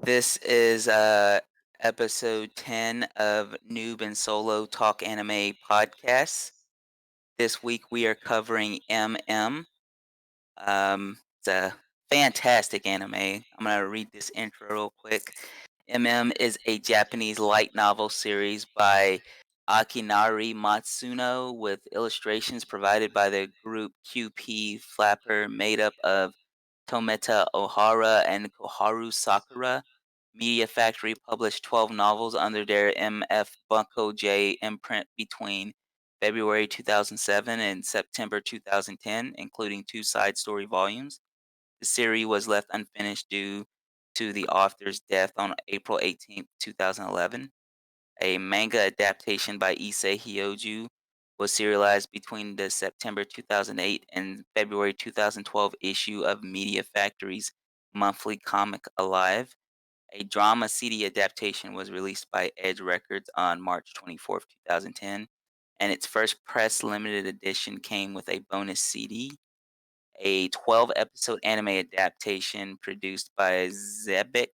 This is episode 10 of Noob and Solo Talk Anime Podcasts. This week we are covering MM. It's a fantastic anime. I'm going to read this intro real quick. MM is a Japanese light novel series by Akinari Matsuno with illustrations provided by the group QP Flapper made up of Tometa Ohara and Koharu Sakura. Media Factory published 12 novels under their MF Bunko J imprint between February 2007 and September 2010, including two side story volumes. The series was left unfinished due to the author's death on April 18th, 2011. A manga adaptation by Issei Hyoju was serialized between the September 2008 and February 2012 issue of Media Factory's monthly comic Alive. A drama CD adaptation was released by Edge Records on March 24th, 2010, and its first press limited edition came with a bonus CD. A 12-episode anime adaptation produced by Zebic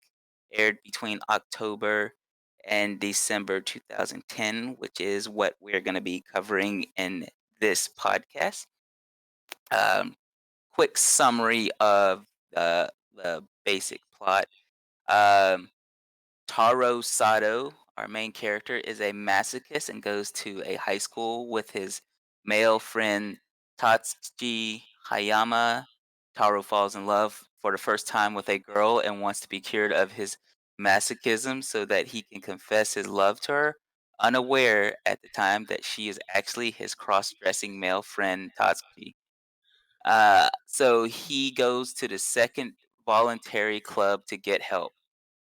aired between October and December 2010, which is what we're going to be covering in this podcast. Um, Quick summary of the basic plot. Um, Taro Sato, our main character, is a masochist and goes to a high school with his male friend Tatsuki Hayama. Taro falls in love for the first time with a girl and wants to be cured of his masochism so that he can confess his love to her, unaware at the time that she is actually his cross dressing male friend Tatsuki. So he goes to the second voluntary club to get help.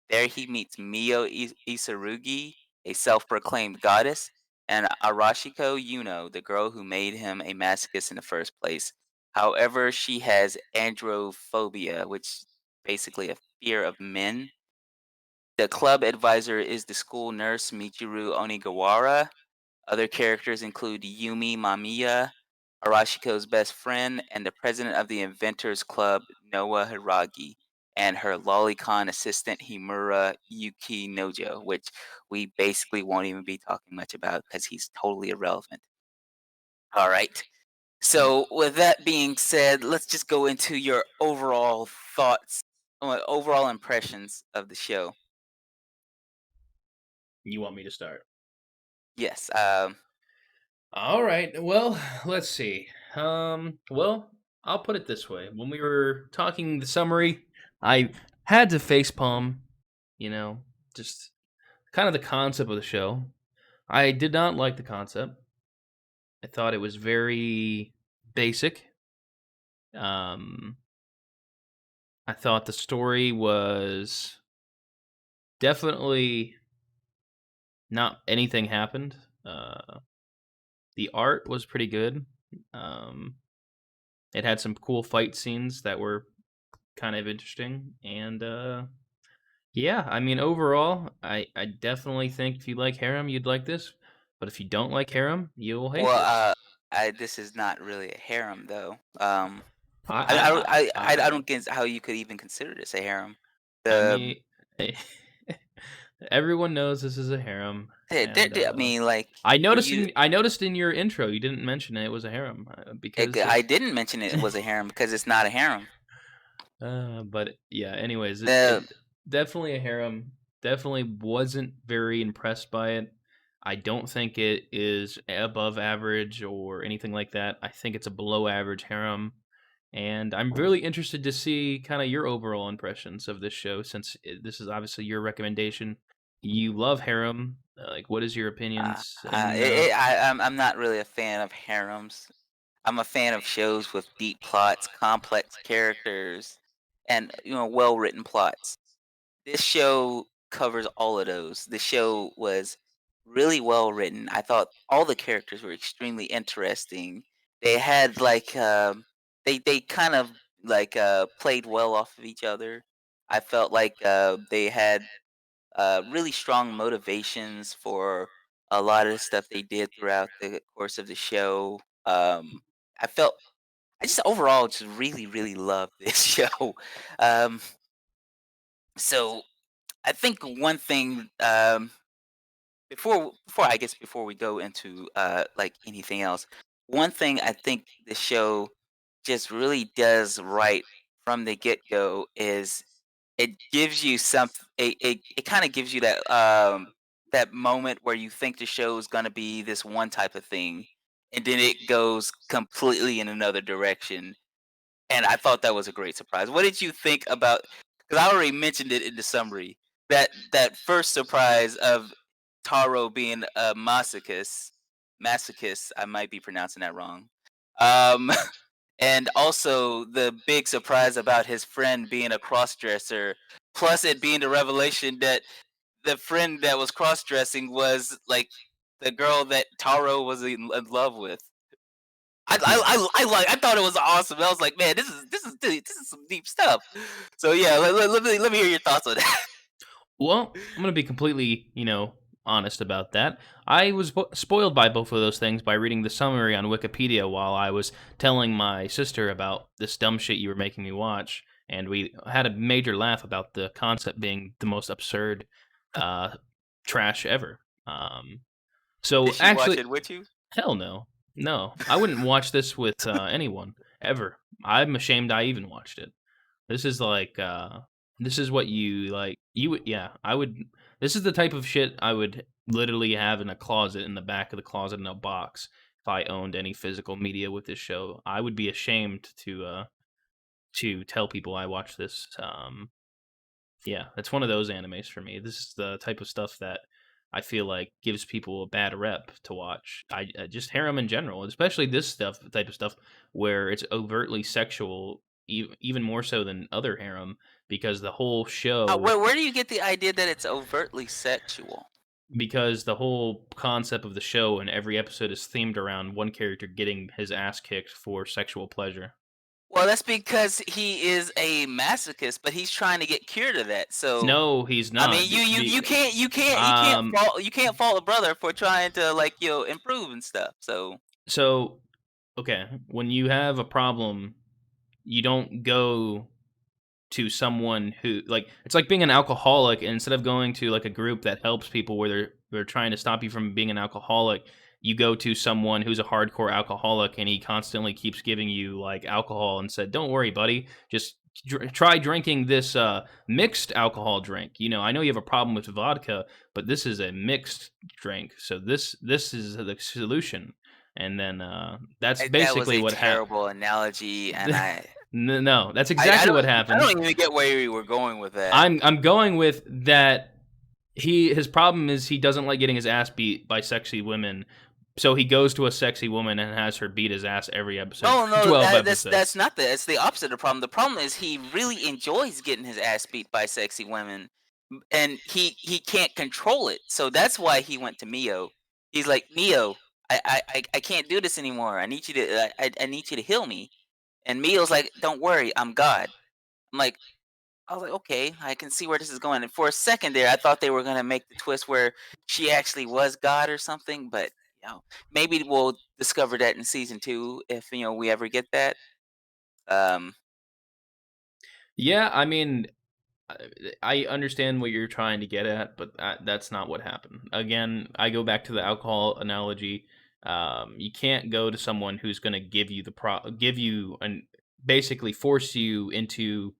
There he meets Mio Isarugi, a self-proclaimed goddess, and Arashiko Yuno, the girl who made him a masochist in the first place. However, she has androphobia, which basically a fear of men. The club advisor is the school nurse Michiru Onigawara. Other characters include Yumi Mamiya, Arashiko's best friend, and the president of the Inventors Club, Noah Hiragi, and her lolicon assistant, Himura Yuki Nojo, which we basically won't even be talking much about because he's totally irrelevant. All right. Mm. So, with that being said, let's just go into your overall thoughts, overall impressions of the show. You want me to start? Yes. All right. Well, let's see. Well, I'll put it this way. When we were talking the summary, I had to facepalm, you know, just kind of the concept of the show. I did not like the concept. I thought it was very basic. Um, I thought the story was definitely not anything happened. The art was pretty good. Um, It had some cool fight scenes that were kind of interesting, and yeah, I mean, overall, I definitely think if you like harem, you'd like this. But if you don't like harem, you'll hate well, this. this is not really a harem, though. I I don't get how you could even consider this a harem. I The mean, everyone knows this is a harem, and I mean, like you, I noticed in your intro you didn't mention it was a harem because I didn't mention it was a harem because it's not a harem. But yeah, anyways, The it definitely a harem. Definitely wasn't very impressed by it. I don't think it is above average or anything like that. I think it's a below average harem. And I'm really interested to see kind of your overall impressions of this show since this is obviously your recommendation. You love harem. Like, what is your opinions? And I'm not really a fan of harems. I'm a fan of shows with deep plots, complex characters, and well written plots. This show covers all of those. The show was really well written. I thought all the characters were extremely interesting. They had they kind of played well off of each other. I felt like they had really strong motivations for a lot of the stuff they did throughout the course of the show. I felt I just overall just really really loved this show. Um, so I think one thing, before we go into like anything else, one thing I think the show just really does right from the get go is it gives you it kind of gives you that moment where you think the show is going to be this one type of thing, and then it goes completely in another direction, and I thought that was a great surprise. What did you think about, because I already mentioned it in the summary, that first surprise of Taro being a masochist, I might be pronouncing that wrong. Um, and also the big surprise about his friend being a crossdresser, plus it being the revelation that the friend that was cross-dressing was, like, the girl that Taro was in love with. Yeah. I thought it was awesome. I was like, man, this is some deep stuff. So yeah, let me hear your thoughts on that. Well, I'm gonna be completely, honest about that. I was spoiled by both of those things by reading the summary on Wikipedia while I was telling my sister about this dumb shit you were making me watch, and we had a major laugh about the concept being the most absurd uh, trash ever. Did So she watch actually, it with you? hell no, no, I wouldn't watch this with anyone ever. I'm ashamed I even watched it. This is like, this is what you like. You would, yeah. I would. This is the type of shit I would literally have in a closet, in the back of the closet, in a box. If I owned any physical media with this show, I would be ashamed to tell people I watch this. Yeah, it's one of those animes for me. This is the type of stuff that I feel like gives people a bad rep to watch. I just harem in general, especially this stuff, type of stuff where it's overtly sexual, even more so than other harem, because the whole show, Where do you get the idea that it's overtly sexual? because the whole concept of the show and every episode is themed around one character getting his ass kicked for sexual pleasure. Well, that's because he is a masochist, but he's trying to get cured of that. So No, he's I not. mean, Um, you can't fault a brother for trying to, like, improve and stuff. So so okay, when you have a problem, you don't go to someone who, like, it's like being an alcoholic, and instead of going to like a group that helps people where they're trying to stop you from being an alcoholic, you go to someone who's a hardcore alcoholic and he constantly keeps giving you like alcohol and said, "Don't worry, buddy, just try drinking this mixed alcohol drink. I know you have a problem with vodka, but this is a mixed drink, so this is the solution." And then that's that was basically a what happened. terrible analogy, and No, that's exactly what I happened. don't even get where you were going with that. I'm going with that. His problem is he doesn't like getting his ass beat by sexy women, so he goes to a sexy woman and has her beat his ass every episode No, for no, 12 that's episodes. not the it's the opposite of the problem. The problem is he really enjoys getting his ass beat by sexy women, and he can't control it. So that's why he went to Mio. He's like, Mio, I can't do this anymore. I need you to heal me. And Mio's like, don't worry, I'm God. I'm like, I was like, okay, I can see where this is going. And for a second there, I thought they were gonna make the twist where she actually was God or something. But maybe we'll discover that in season two if we ever get that. Um, Yeah, I mean, I I understand what you're trying to get at, but that's not what happened. Again, I go back to the alcohol analogy. You can't go to someone who's going to give you give you and basically force you into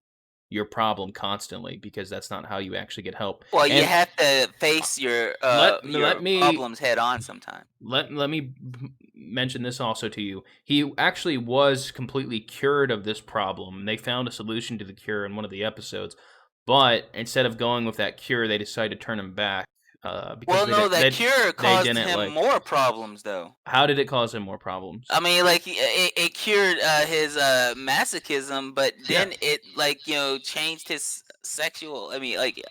your problem constantly, because that's not how you actually get help. well, you And have to uh, face let your me problems head on sometime. let me mention this also to you. He actually was completely cured of this problem. They found a solution to the cure in one of the episodes, but instead of going with that cure, they decided to turn him back because Well, no, that cure they caused didn't him like. more problems, though. How did it cause him more problems? I mean, like it cured his masochism, but Yeah, then it, like, changed his sexual. I mean, like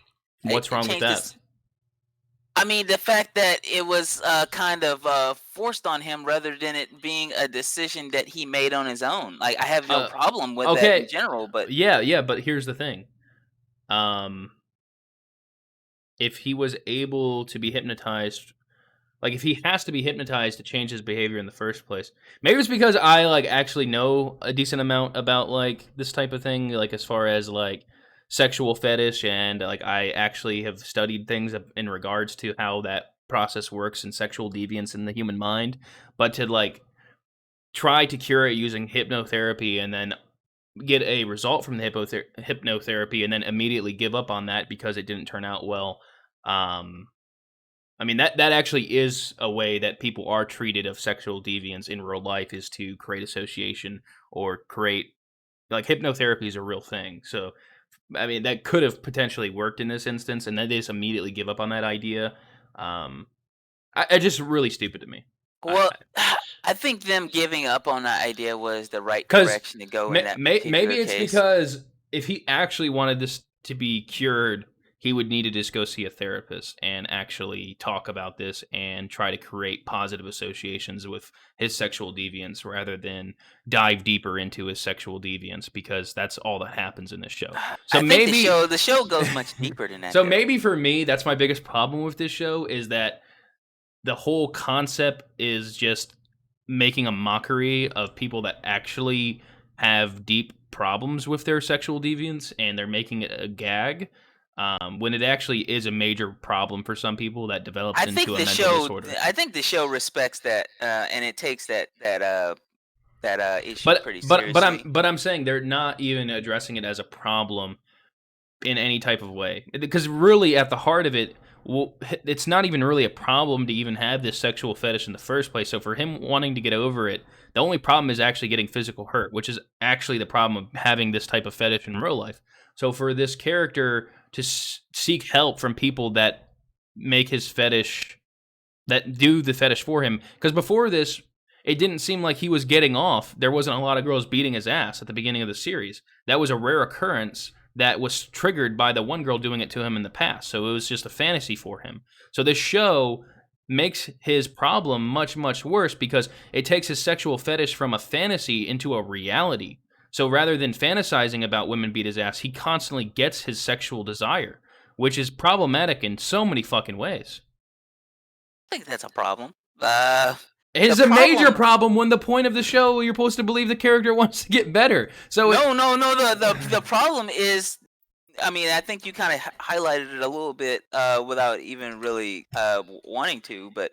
what's it wrong with changed that? his. I mean, the fact that it was kind of forced on him rather than it being a decision that he made on his own. Like, I have no Uh, problem with that in okay, general, but yeah, yeah, but here's the thing. Um, if he was able to be hypnotized, like, if he has to be hypnotized to change his behavior in the first place, maybe it's because I, like, actually know a decent amount about, like, this type of thing, like, as far as, like, sexual fetish, and like I actually have studied things in regards to how that process works and sexual deviance in the human mind. But to like try to cure it using hypnotherapy and then get a result from the hypnotherapy and then immediately give up on that because it didn't turn out well. Um, I mean that actually is a way that people are treated of sexual deviance in real life, is to create association or create like hypnotherapy is a real thing. So I mean that could have potentially worked in this instance, and then they just immediately give up on that idea. Um, I just really stupid to me. Well, I think them giving up on that idea was the right Because direction to go in that maybe particular it's case. because if he actually wanted this to be cured, he would need to just go see a therapist and actually talk about this and try to create positive associations with his sexual deviance rather than dive deeper into his sexual deviance, because that's all that happens in this show. So I think maybe the show goes much deeper than that, so though. maybe for me that's my biggest problem with this show, is that the whole concept is just making a mockery of people that actually have deep problems with their sexual deviance, and they're making it a gag, when it actually is a major problem for some people that develops into a mental disorder. I think the show respects that, and it takes that issue But pretty but but I'm seriously. but I'm saying they're not even addressing it as a problem in any type of way. Because really, at the heart of it, well, it's not even really a problem to even have this sexual fetish in the first place. So for him wanting to get over it, the only problem is actually getting physical hurt, which is actually the problem of having this type of fetish in real life. So for this character to seek help from people that make his fetish, that do the fetish for him, because before this, it didn't seem like he was getting off. There wasn't a lot of girls beating his ass at the beginning of the series. That was a rare occurrence that was triggered by the one girl doing it to him in the past. So it was just a fantasy for him. So this show makes his problem much, much worse because it takes his sexual fetish from a fantasy into a reality. So rather than fantasizing about women beat his ass, he constantly gets his sexual desire, which is problematic in so many fucking ways. I think that's a problem. Uh, the It's a major problem problem when the point of the show you're supposed to believe the character wants to get better. So it, no. The problem is, I mean, I think you kind of highlighted it a little bit without even really wanting to, but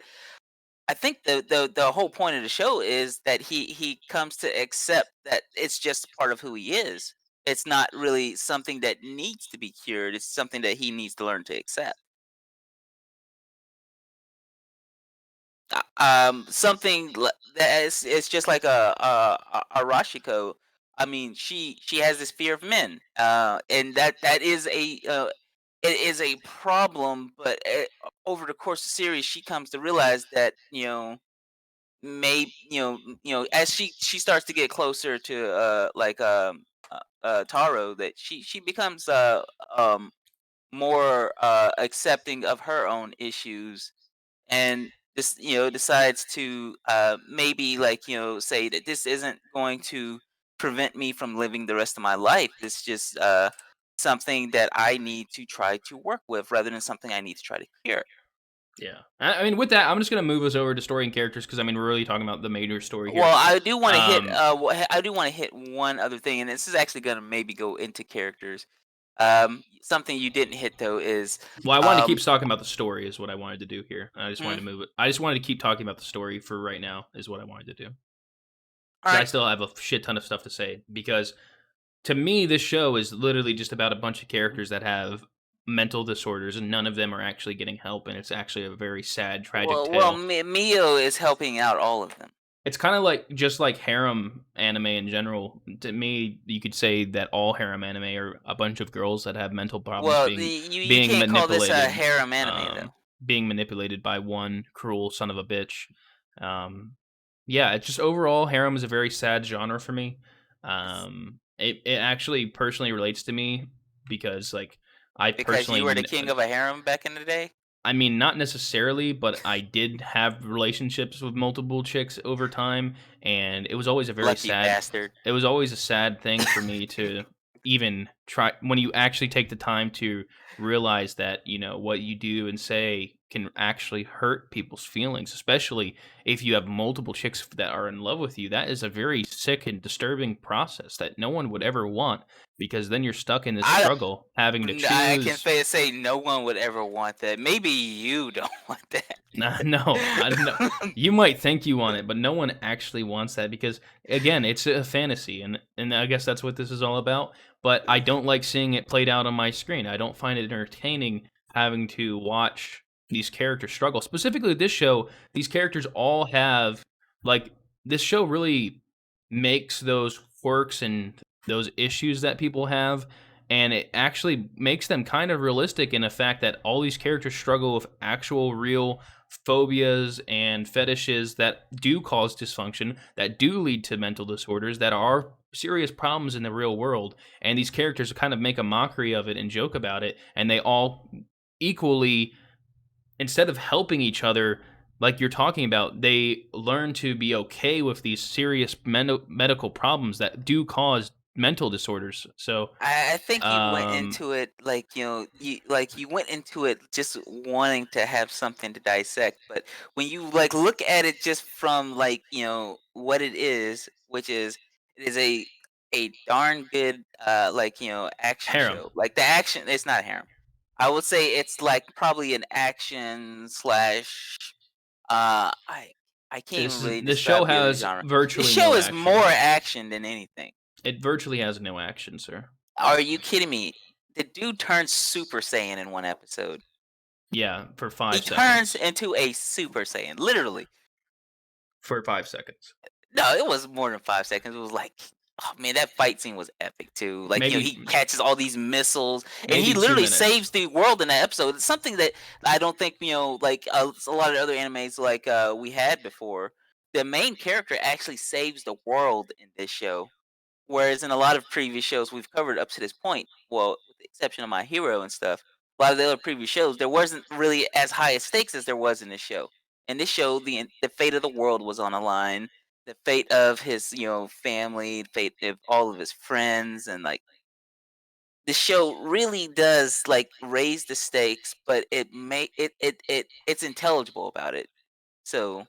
I think the whole point of the show is that he comes to accept that it's just part of who he is. It's not really something that needs to be cured. It's something that he needs to learn to accept. That is, it's just like a Rashiko. I mean, she has this fear of men, and that is it is a problem. But over the course of the series, she comes to realize that as she starts to get closer to Taro, that she becomes um more accepting of her own issues, and this decides to maybe say that this isn't going to prevent me from living the rest of my life. It's just something that I need to try to work with rather than something I need to try to cure. yeah. I mean, with that, I'm just gonna move us over to story and characters because I mean, we're really talking about the major story here. Well, I do want to hit Um, I do want to hit one other thing, and this is actually going to maybe go into characters. Something you didn't hit though is well, I wanted to um keep talking about the story is what I wanted to do here. I just wanted mm, to move it. I just wanted to keep talking about the story for right now is what I wanted to do, all because I right. still have a shit ton of stuff to say. Because to me, this show is literally just about a bunch of characters that have mental disorders, and none of them are actually getting help, and it's actually a very sad, tragic tale. Mio is helping out all of them. It's kind of like just like harem anime in general. To me, you could say that all harem anime are a bunch of girls that have mental problems Well, you being can't call this a manipulated, harem anime um, though. being manipulated by one cruel son of a bitch. Um, yeah, it's just overall harem is a very sad genre for me. It actually personally relates to me because like I Because you personally were the king of a harem back in the day? I mean, not necessarily, but I did have relationships with multiple chicks over time, and it was always a very Lucky sad bastard. it was always a sad thing for me to even when you actually take the time to realize that, what you do and say can actually hurt people's feelings, especially if you have multiple chicks that are in love with you. That is a very sick and disturbing process that no one would ever want, because then you're stuck in this I struggle having to I can choose. say no one would ever want that. Maybe you don't want that. Nah, no, I don't know. You might think you want it, but no one actually wants that, because again, it's a fantasy, and I guess that's what this is all about. But I don't like seeing it played out on my screen. I don't find it entertaining having to watch these characters struggle. Specifically with this show, these characters all have, like, this show really makes those quirks and those issues that people have, and it actually makes them kind of realistic in the fact that all these characters struggle with actual real phobias and fetishes that do cause dysfunction, that do lead to mental disorders, that are serious problems in the real world. And these characters kind of make a mockery of it and joke about it. And they all equally, instead of helping each other, like you're talking about, they learn to be okay with these serious medical problems that do cause mental disorders. So, I think you went um, into it like, you went into it just wanting to have something to dissect, but when you like look at it just from like, what it is, which is it is a darn good like, action harem. show. Like the action, it's not harem. I would say it's like probably an action slash I can't even really The show describe the other has genre. This virtually show no is more action. action than anything. It virtually has no action, sir. Are you kidding me? The dude turns Super Saiyan in one episode. Yeah, for He 5 turns seconds. into a Super Saiyan, literally. For 5 seconds. No, it was more than 5 seconds. It was like, oh man, that fight scene was epic too. Like, he Maybe catches all these missiles and he maybe 2 literally minutes. saves the world in that episode. It's something that I don't think, like a lot of other animes like we had before. The main character actually saves the world in this show. Whereas in a lot of previous shows we've covered up to this point, well, with the exception of My Hero and stuff, a lot of the other previous shows, there wasn't really as high a stakes as there was in this show. In this show, the fate of the world was on the line, the fate of his family, the fate of all of his friends, and like the show really does like raise the stakes, but it's intelligible about it. So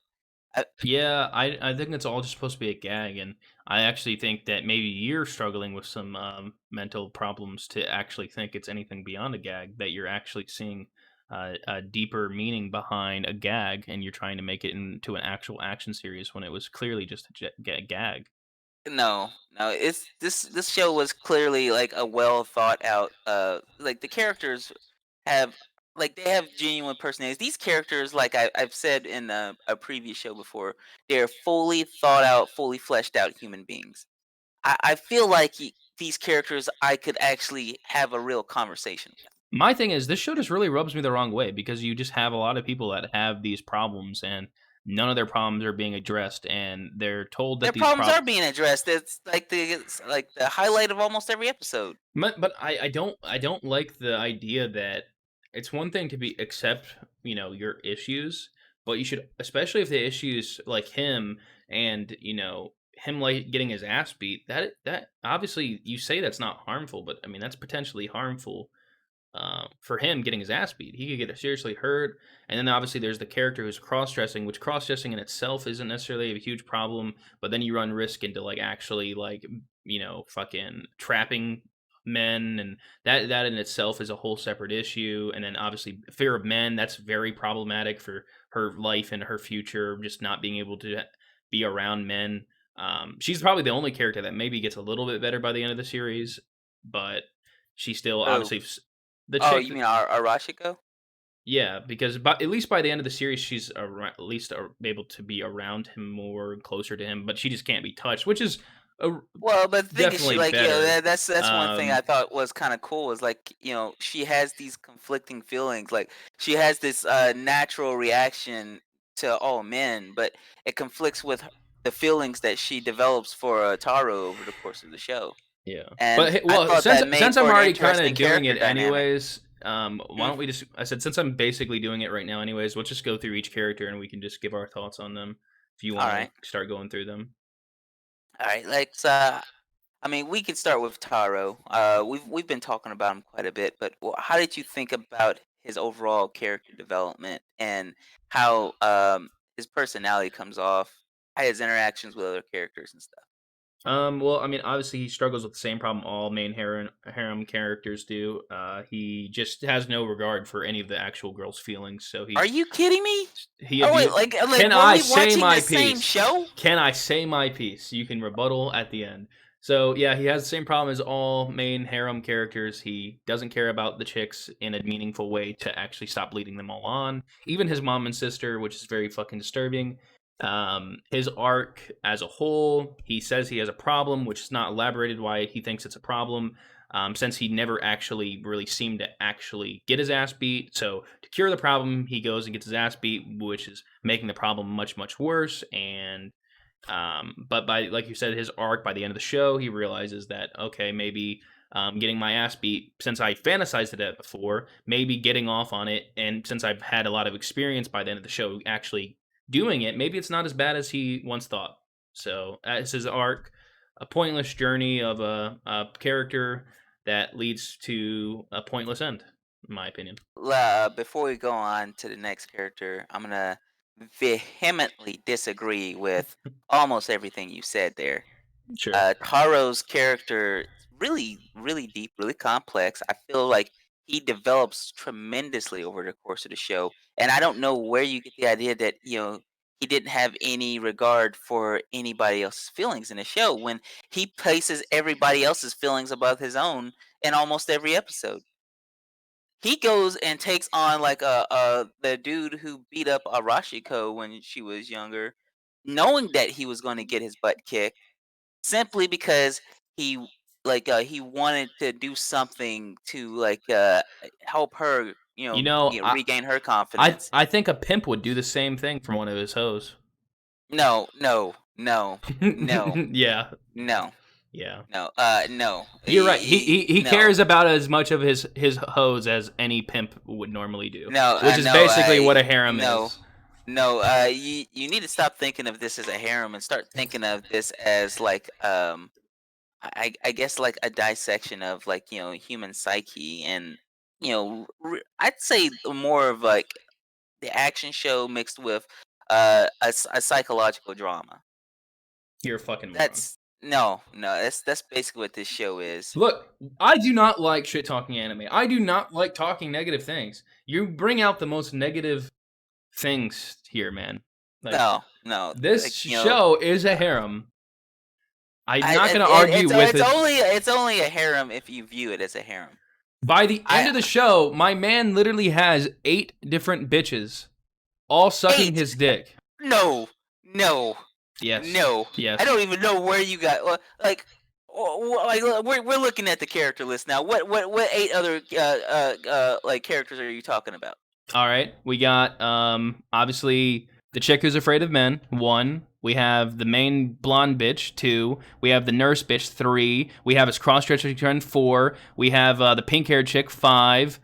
I, Yeah, I think it's all just supposed to be a gag, and I actually think that maybe you're struggling with some, mental problems to actually think it's anything beyond a gag, that you're actually seeing, a deeper meaning behind a gag, and you're trying to make it into an actual action series when it was clearly just a gag. No, no, it's this show was clearly like a well thought out like the characters have like they have genuine personalities. These characters, like I've said in a previous show before, they're fully thought out, fully fleshed out human beings. I feel like these characters I could actually have a real conversation with. My thing is, this show just really rubs me the wrong way, because you just have a lot of people that have these problems, and none of their problems are being addressed, and they're told that Their these problems problems. are being addressed. It's like the highlight of almost every episode. But I don't like the idea that it's one thing to be accept, your issues, but you should, especially if the issues like him, and him like getting his ass beat, that obviously you say that's not harmful, but I mean that's potentially harmful, for him getting his ass beat. He could get seriously hurt. And then obviously there's the character who's cross dressing, which cross dressing in itself isn't necessarily a huge problem, but then you run risk into like actually like, fucking trapping men, and that in itself is a whole separate issue. And then obviously fear of men, that's very problematic for her life and her future, just not being able to be around men. She's probably the only character that maybe gets a little bit better by the end of the series, but she still Oh, obviously the oh, chick you that, mean Arashiko? yeah, because at least by the end of the series, she's at least able to be around him more and closer to him, but she just can't be touched, which is a, Well, but the thing is, she definitely like better. that's one thing I Um, thought was kind of cool is like she has these conflicting feelings. Like she has this natural reaction to all men, but it conflicts with the feelings that she develops for Taro over the course of the show. yeah, And but hey, I well, thought since that made since I'm for an already kind interesting of doing character it dynamic. anyways, why Hmm? don't we just? I said since I'm basically doing it right now anyways, let's just go through each character and we can just give our thoughts on them. If you All want to right, start going through them. all right. Like I mean, we could start with Taro. We've been talking about him quite a bit, but how did you think about his overall character development and how his personality comes off, how his interactions with other characters and stuff? Well, I mean, obviously he struggles with the same problem all main harem characters do. He just has no regard for any of the actual girl's feelings. So Are you kidding me? he Oh wait, abuse. like Can were I we say watching my the same piece? show? Can I say my piece? You can rebuttal at the end. So yeah, he has the same problem as all main harem characters. He doesn't care about the chicks in a meaningful way to actually stop leading them all on. Even his mom and sister, which is very fucking disturbing. His arc as a whole, he says he has a problem, which is not elaborated why he thinks it's a problem. Since he never actually really seemed to actually get his ass beat. So to cure the problem, he goes and gets his ass beat, which is making the problem much, much worse. And but by like you said, his arc by the end of the show, he realizes that okay, maybe getting my ass beat since I fantasized it before, maybe getting off on it, and since I've had a lot of experience by the end of the show actually doing it, maybe it's not as bad as he once thought. So that's his arc, a pointless journey of a character that leads to a pointless end, in my opinion. Before we go on to the next character, I'm gonna vehemently disagree with almost everything you said there. Sure. Taro's character is really, really deep, really complex. I feel like he develops tremendously over the course of the show, and I don't know where you get the idea that he didn't have any regard for anybody else's feelings in the show when he places everybody else's feelings above his own in almost every episode. He goes and takes on like the dude who beat up Arashiko when she was younger, knowing that he was going to get his butt kicked simply because he he wanted to do something to help her, You know, regain her I confidence. I think a pimp would do the same thing for one of his hoes. No, no, no, no, Yeah, no, yeah. no, no, You're right. He no, cares about as much of his hoes as any pimp would normally do, no, which is no, basically what a harem no. is. No, you need to stop thinking of this as a harem and start thinking of this as I guess like a dissection of human psyche and I'd say more of like the action show mixed with a psychological drama. You're a fucking moron. That's no, that's basically what this show is. Look, I do not like shit talking anime. I do not like talking negative things. You bring out the most negative things here, man. Like No, no, this show is a harem. I'm not going to argue with it. it's only a harem if you view it as a harem. By the end I of the show, my man literally has 8 different bitches, all sucking Eight. his dick. No, no, Yes, no. I yes. don't even know where you got we're looking at the character list now. What eight other like characters are you talking about? All right, we got obviously the chick who's afraid of men. 1. We have the main blonde bitch. 2. We have the nurse bitch. 3. We have his cross-dressing friend. 4. We have the pink-haired chick. 5.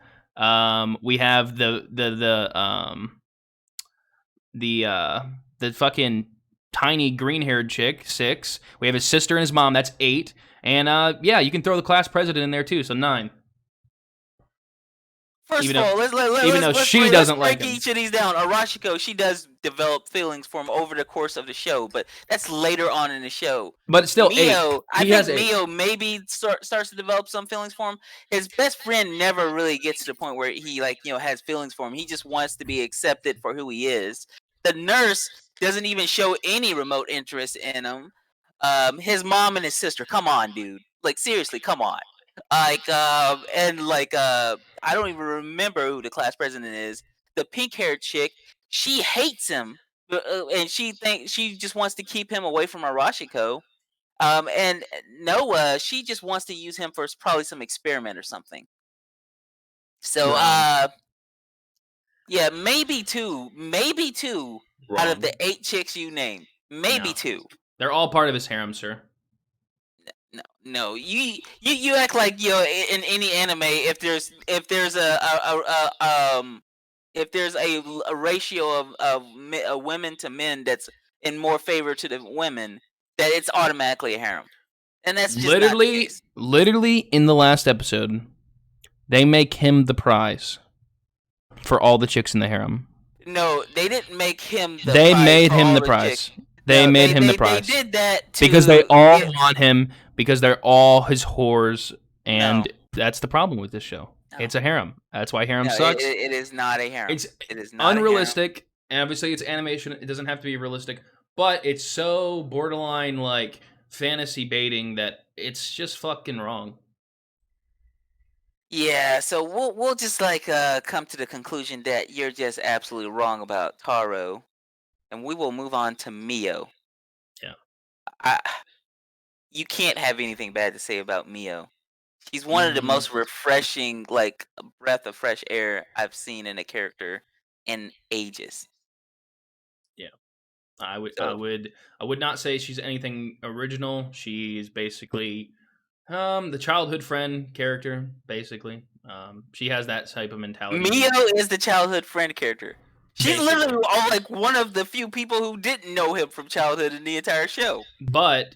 We have the the fucking tiny green-haired chick. 6. We have his sister and his mom. That's 8. And yeah, you can throw the class president in there too. So 9. First Even of though all, even though she let's doesn't like break him. each of these down. Arashiko, she does develop feelings for him over the course of the show, but that's later on in the show. But still 8. Mio, I He think has 8. Mio maybe starts to develop some feelings for him. His best friend never really gets to the point where he has feelings for him. He just wants to be accepted for who he is. The nurse doesn't even show any remote interest in him. His mom and his sister, come on, dude. Like seriously, come on. I don't even remember who the class president is. The pink haired chick, she hates him, and she just wants to keep him away from Arashiko. And Noah, she just wants to use him for probably some experiment or something. So, Wrong. yeah, maybe two out of the Wrong. 8 chicks you named, maybe No. two. They're all part of his harem, sir. No, no, you act like in any anime, if there's if there's a ratio of women to men that's in more favor to the women, that it's automatically a harem. and that's just not the Literally, case. literally in the last episode, they make him the prize for all the chicks in the harem. No, they didn't make him the They prize made for him all the the chicks. prize. They No, made they him the they they prize did that because they to all get want him because they're all his whores, no, and that's the problem with this show. no, It's a harem. That's why harem no. sucks. It is not a harem. It's It is not a harem. unrealistic, and obviously it's animation. It doesn't have to be realistic, but it's so borderline like fantasy baiting that it's just fucking wrong. Yeah, so we'll just like come to the conclusion that you're just absolutely wrong about Taro, and we will move on to Mio. Yeah. I, you can't have anything bad to say about Mio. She's one of the Mm, most refreshing, like breath of fresh air I've seen in a character in ages. yeah. I So would I would not say she's anything original. She's basically the childhood friend character, basically. She has that type of mentality, Mio is the childhood friend character. She's literally basically. like one of the few people who didn't know him from childhood in the entire show. But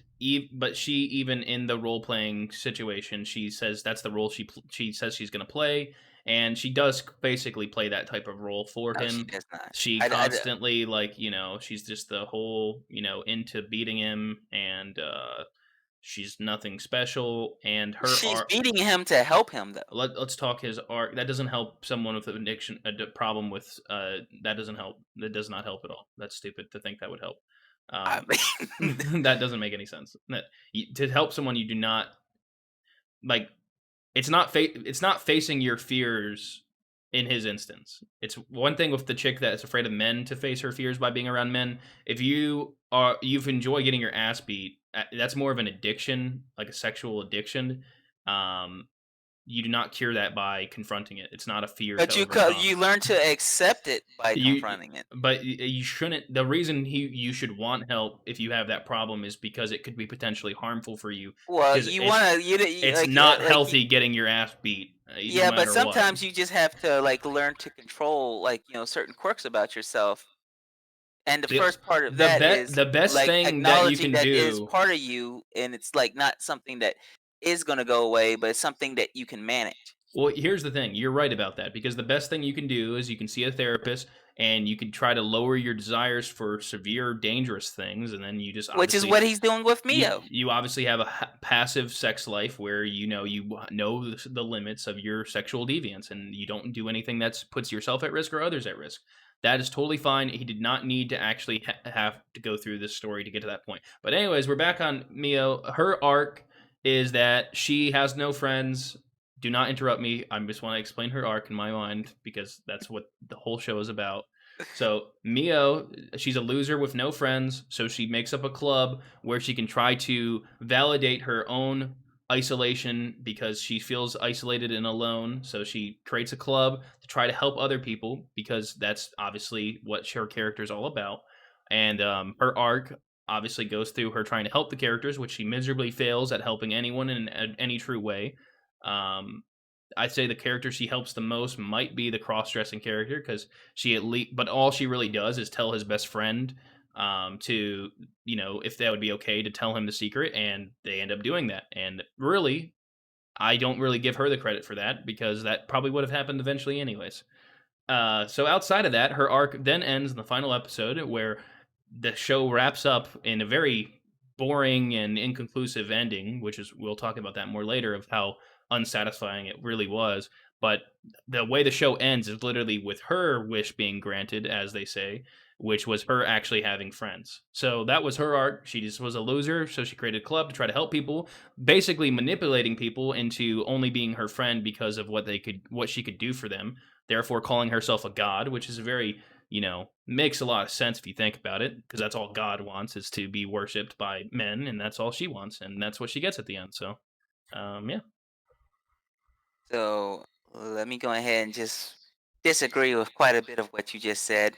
she even in the role playing situation, she says that's the role she says she's going to play, and she does basically play that type of role for No, she him. does not. She constantly like she's just the whole into beating him, and she's nothing special. And her she's art. beating him to help him though. Let's talk his arc. That doesn't help someone with an addiction, problem with. That doesn't help. That does not help at all. That's stupid to think that would help. I Um, mean, that doesn't make any sense. To help someone, you do not like. It's not facing your fears. In his instance, it's one thing with the chick that's afraid of men to face her fears by being around men. If you've enjoyed getting your ass beat, that's more of an addiction, like a sexual addiction. Um, you do not cure that by confronting it. It's not a fear to but overcome. you learn to accept it by You confronting it. but you shouldn't. The reason you should want help if you have that problem is because it could be potentially harmful for you. Well, Because you wanna you it's not like healthy getting your ass beat, no yeah, but matter what. sometimes you just have to like learn to control like certain quirks about yourself. And the The first part of that is the best like thing that you acknowledging can that is do. part of you, and it's like not something that is gonna go away, but it's something that you can manage. Well, here's the thing. You're right about that because the best thing you can do is you can see a therapist and you can try to lower your desires for severe, dangerous things, and then you just Which is obviously what he's doing with Mio. you obviously have a passive sex life where know the limits of your sexual deviance and you don't do anything that puts yourself at risk or others at risk. That is totally fine. He did not need to actually have to go through this story to get to that point. But anyways, we're back on Mio. Her arc is that she has no friends. Do not interrupt me. I just want to explain her arc in my mind because that's what the whole show is about. So Mio, she's a loser with no friends, so she makes up a club where she can try to validate her own isolation because she feels isolated and alone. So she creates a club to try to help other people because that's obviously what her character is all about. And her arc obviously goes through her trying to help the characters, which she miserably fails at helping anyone in any true way. Um, I'd say the character she helps the most might be the cross-dressing character because she at least, but all she really does is tell his best friend to, if that would be okay to tell him the secret, and they end up doing that. And really, I don't really give her the credit for that because that probably would have happened eventually, anyways. So outside of that, her arc then ends in the final episode where the show wraps up in a very boring and inconclusive ending, which is we'll talk about that more later of how unsatisfying it really was. But the way the show ends is literally with her wish being granted, as they say, which was her actually having friends. So that was her arc. She just was a loser, so she created a club to try to help people, basically manipulating people into only being her friend because of what she could do for them, therefore calling herself a god, which is very, makes a lot of sense if you think about it, because that's all God wants is to be worshipped by men, and that's all she wants, and that's what she gets at the end. So, yeah. So let me go ahead and just disagree with quite a bit of what you just said.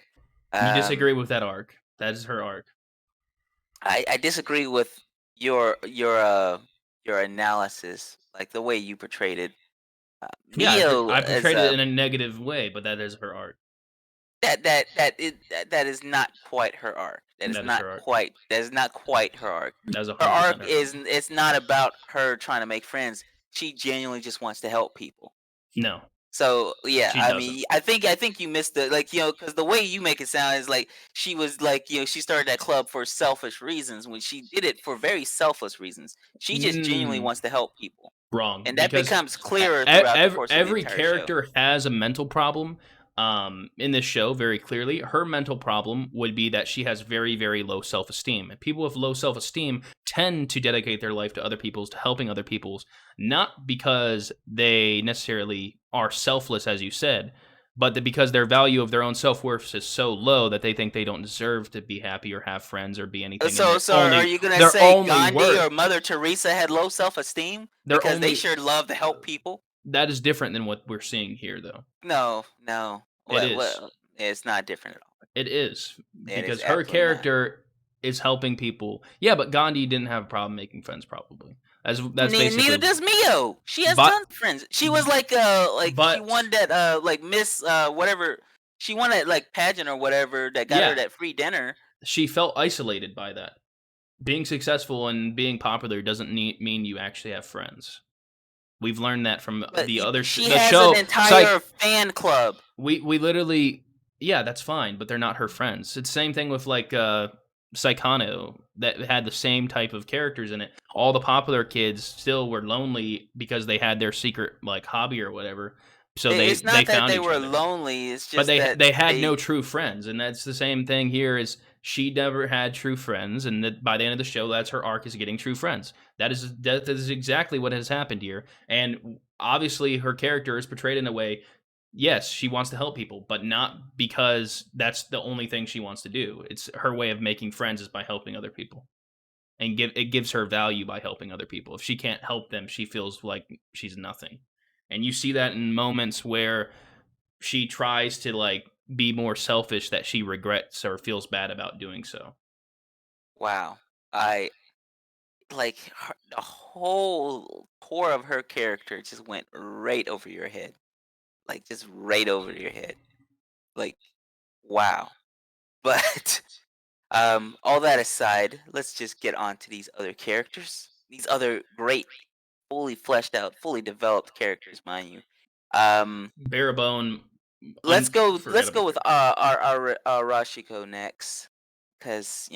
You Um, disagree with that arc. That is her arc. I disagree with your analysis, like the way you portrayed it. Yeah, Mio I is portrayed it in a negative way, but that is her arc. that is not quite her arc. That is her arc. That is not quite her arc. That's Her arc 100% her is arc. it's not about her trying to make friends. She genuinely just wants to help people. No, So yeah, she I doesn't. mean, I think you missed the like because the way you make it sound is like she was like she started that club for selfish reasons when she did it for very selfless reasons. She just genuinely Mm, wants to help people, wrong, and that because becomes clearer throughout the course of the every entire show. character has a mental problem. In this show, very clearly, her mental problem would be that she has very, very low self esteem. And people with low self esteem tend to dedicate their life to other people's, to helping other people's, not because they necessarily are selfless, as you said, but that because their value of their own self worth is so low that they think they don't deserve to be happy or have friends or be anything, and So are you gonna their say only Gandhi worth, or Mother Teresa had low self-esteem their because they only sure love to help people? that is different than what we're seeing here, though. No, no. It is. It's not different at all. It is, It is because her absolutely not. character is helping people. Yeah, but Gandhi didn't have a problem making friends, probably. That's Neither basically, does Mio. She has but tons of friends. She was like she but won that like Miss whatever. She won that like pageant or whatever that got her yeah, that free dinner. she felt isolated by that. Being successful and being popular doesn't mean you actually have friends. We've learned that from But the other she the has an show. entire fan club. We literally, yeah, that's fine, but they're not her friends. It's the same thing with like Saikano, that had the same type of characters in it. All the popular kids still were lonely because they had their secret like hobby or whatever. So It's they not that found they each were other. lonely. It's But just that they had no they. true friends, and that's the same thing here. Is she never had true friends, and that by the end of the show, that's her arc, is getting true friends. That is exactly what has happened here, and obviously her character is portrayed in a way. Yes, she wants to help people, but not because that's the only thing she wants to do. It's her way of making friends is by helping other people, and gives her value by helping other people. If she can't help them, she feels like she's nothing, and you see that in moments where she tries to like be more selfish, that she regrets or feels bad about doing so. Wow. I like the whole core of her character just went right over your head. Like just right over your head. Like wow. But all that aside, let's just get on to these other characters. These other great, fully fleshed out, fully developed characters, mind you. Um, Barebone, let's go unforgettable with character. our Rashiko next, because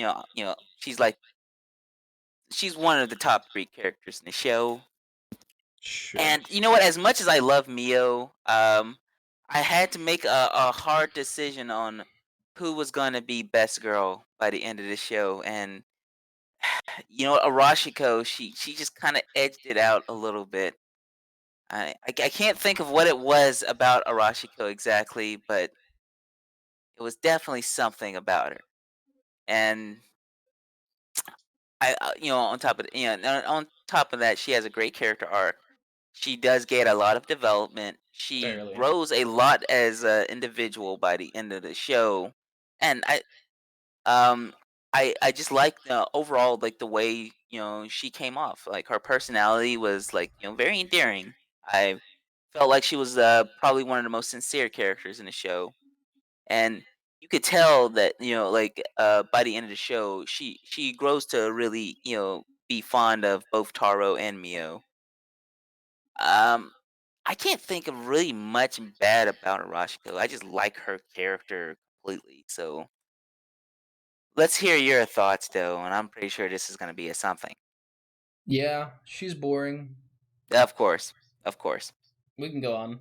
she's one of the top three characters in the show. Sure. And you know what? As much as I love Mio, I had to make a hard decision on who was going to be best girl by the end of the show, and Arashiko, she just kind of edged it out a little bit. I can't think of what it was about Arashiko exactly, but it was definitely something about her. And on top of on top of that, she has a great character arc. She does get a lot of development. She Barely. grows a lot as an individual by the end of the show, and um I just like the overall like the way she came off. Like her personality was like very endearing. I felt like she was probably one of the most sincere characters in the show, and you could tell that like by the end of the show she grows to really be fond of both Taro and Mio. Um, I can't think of really much bad about Arashiko. I just like her character completely. So let's hear your thoughts though, and I'm pretty sure this is gonna be a something. Yeah, she's boring. Of course, of course. We can go on.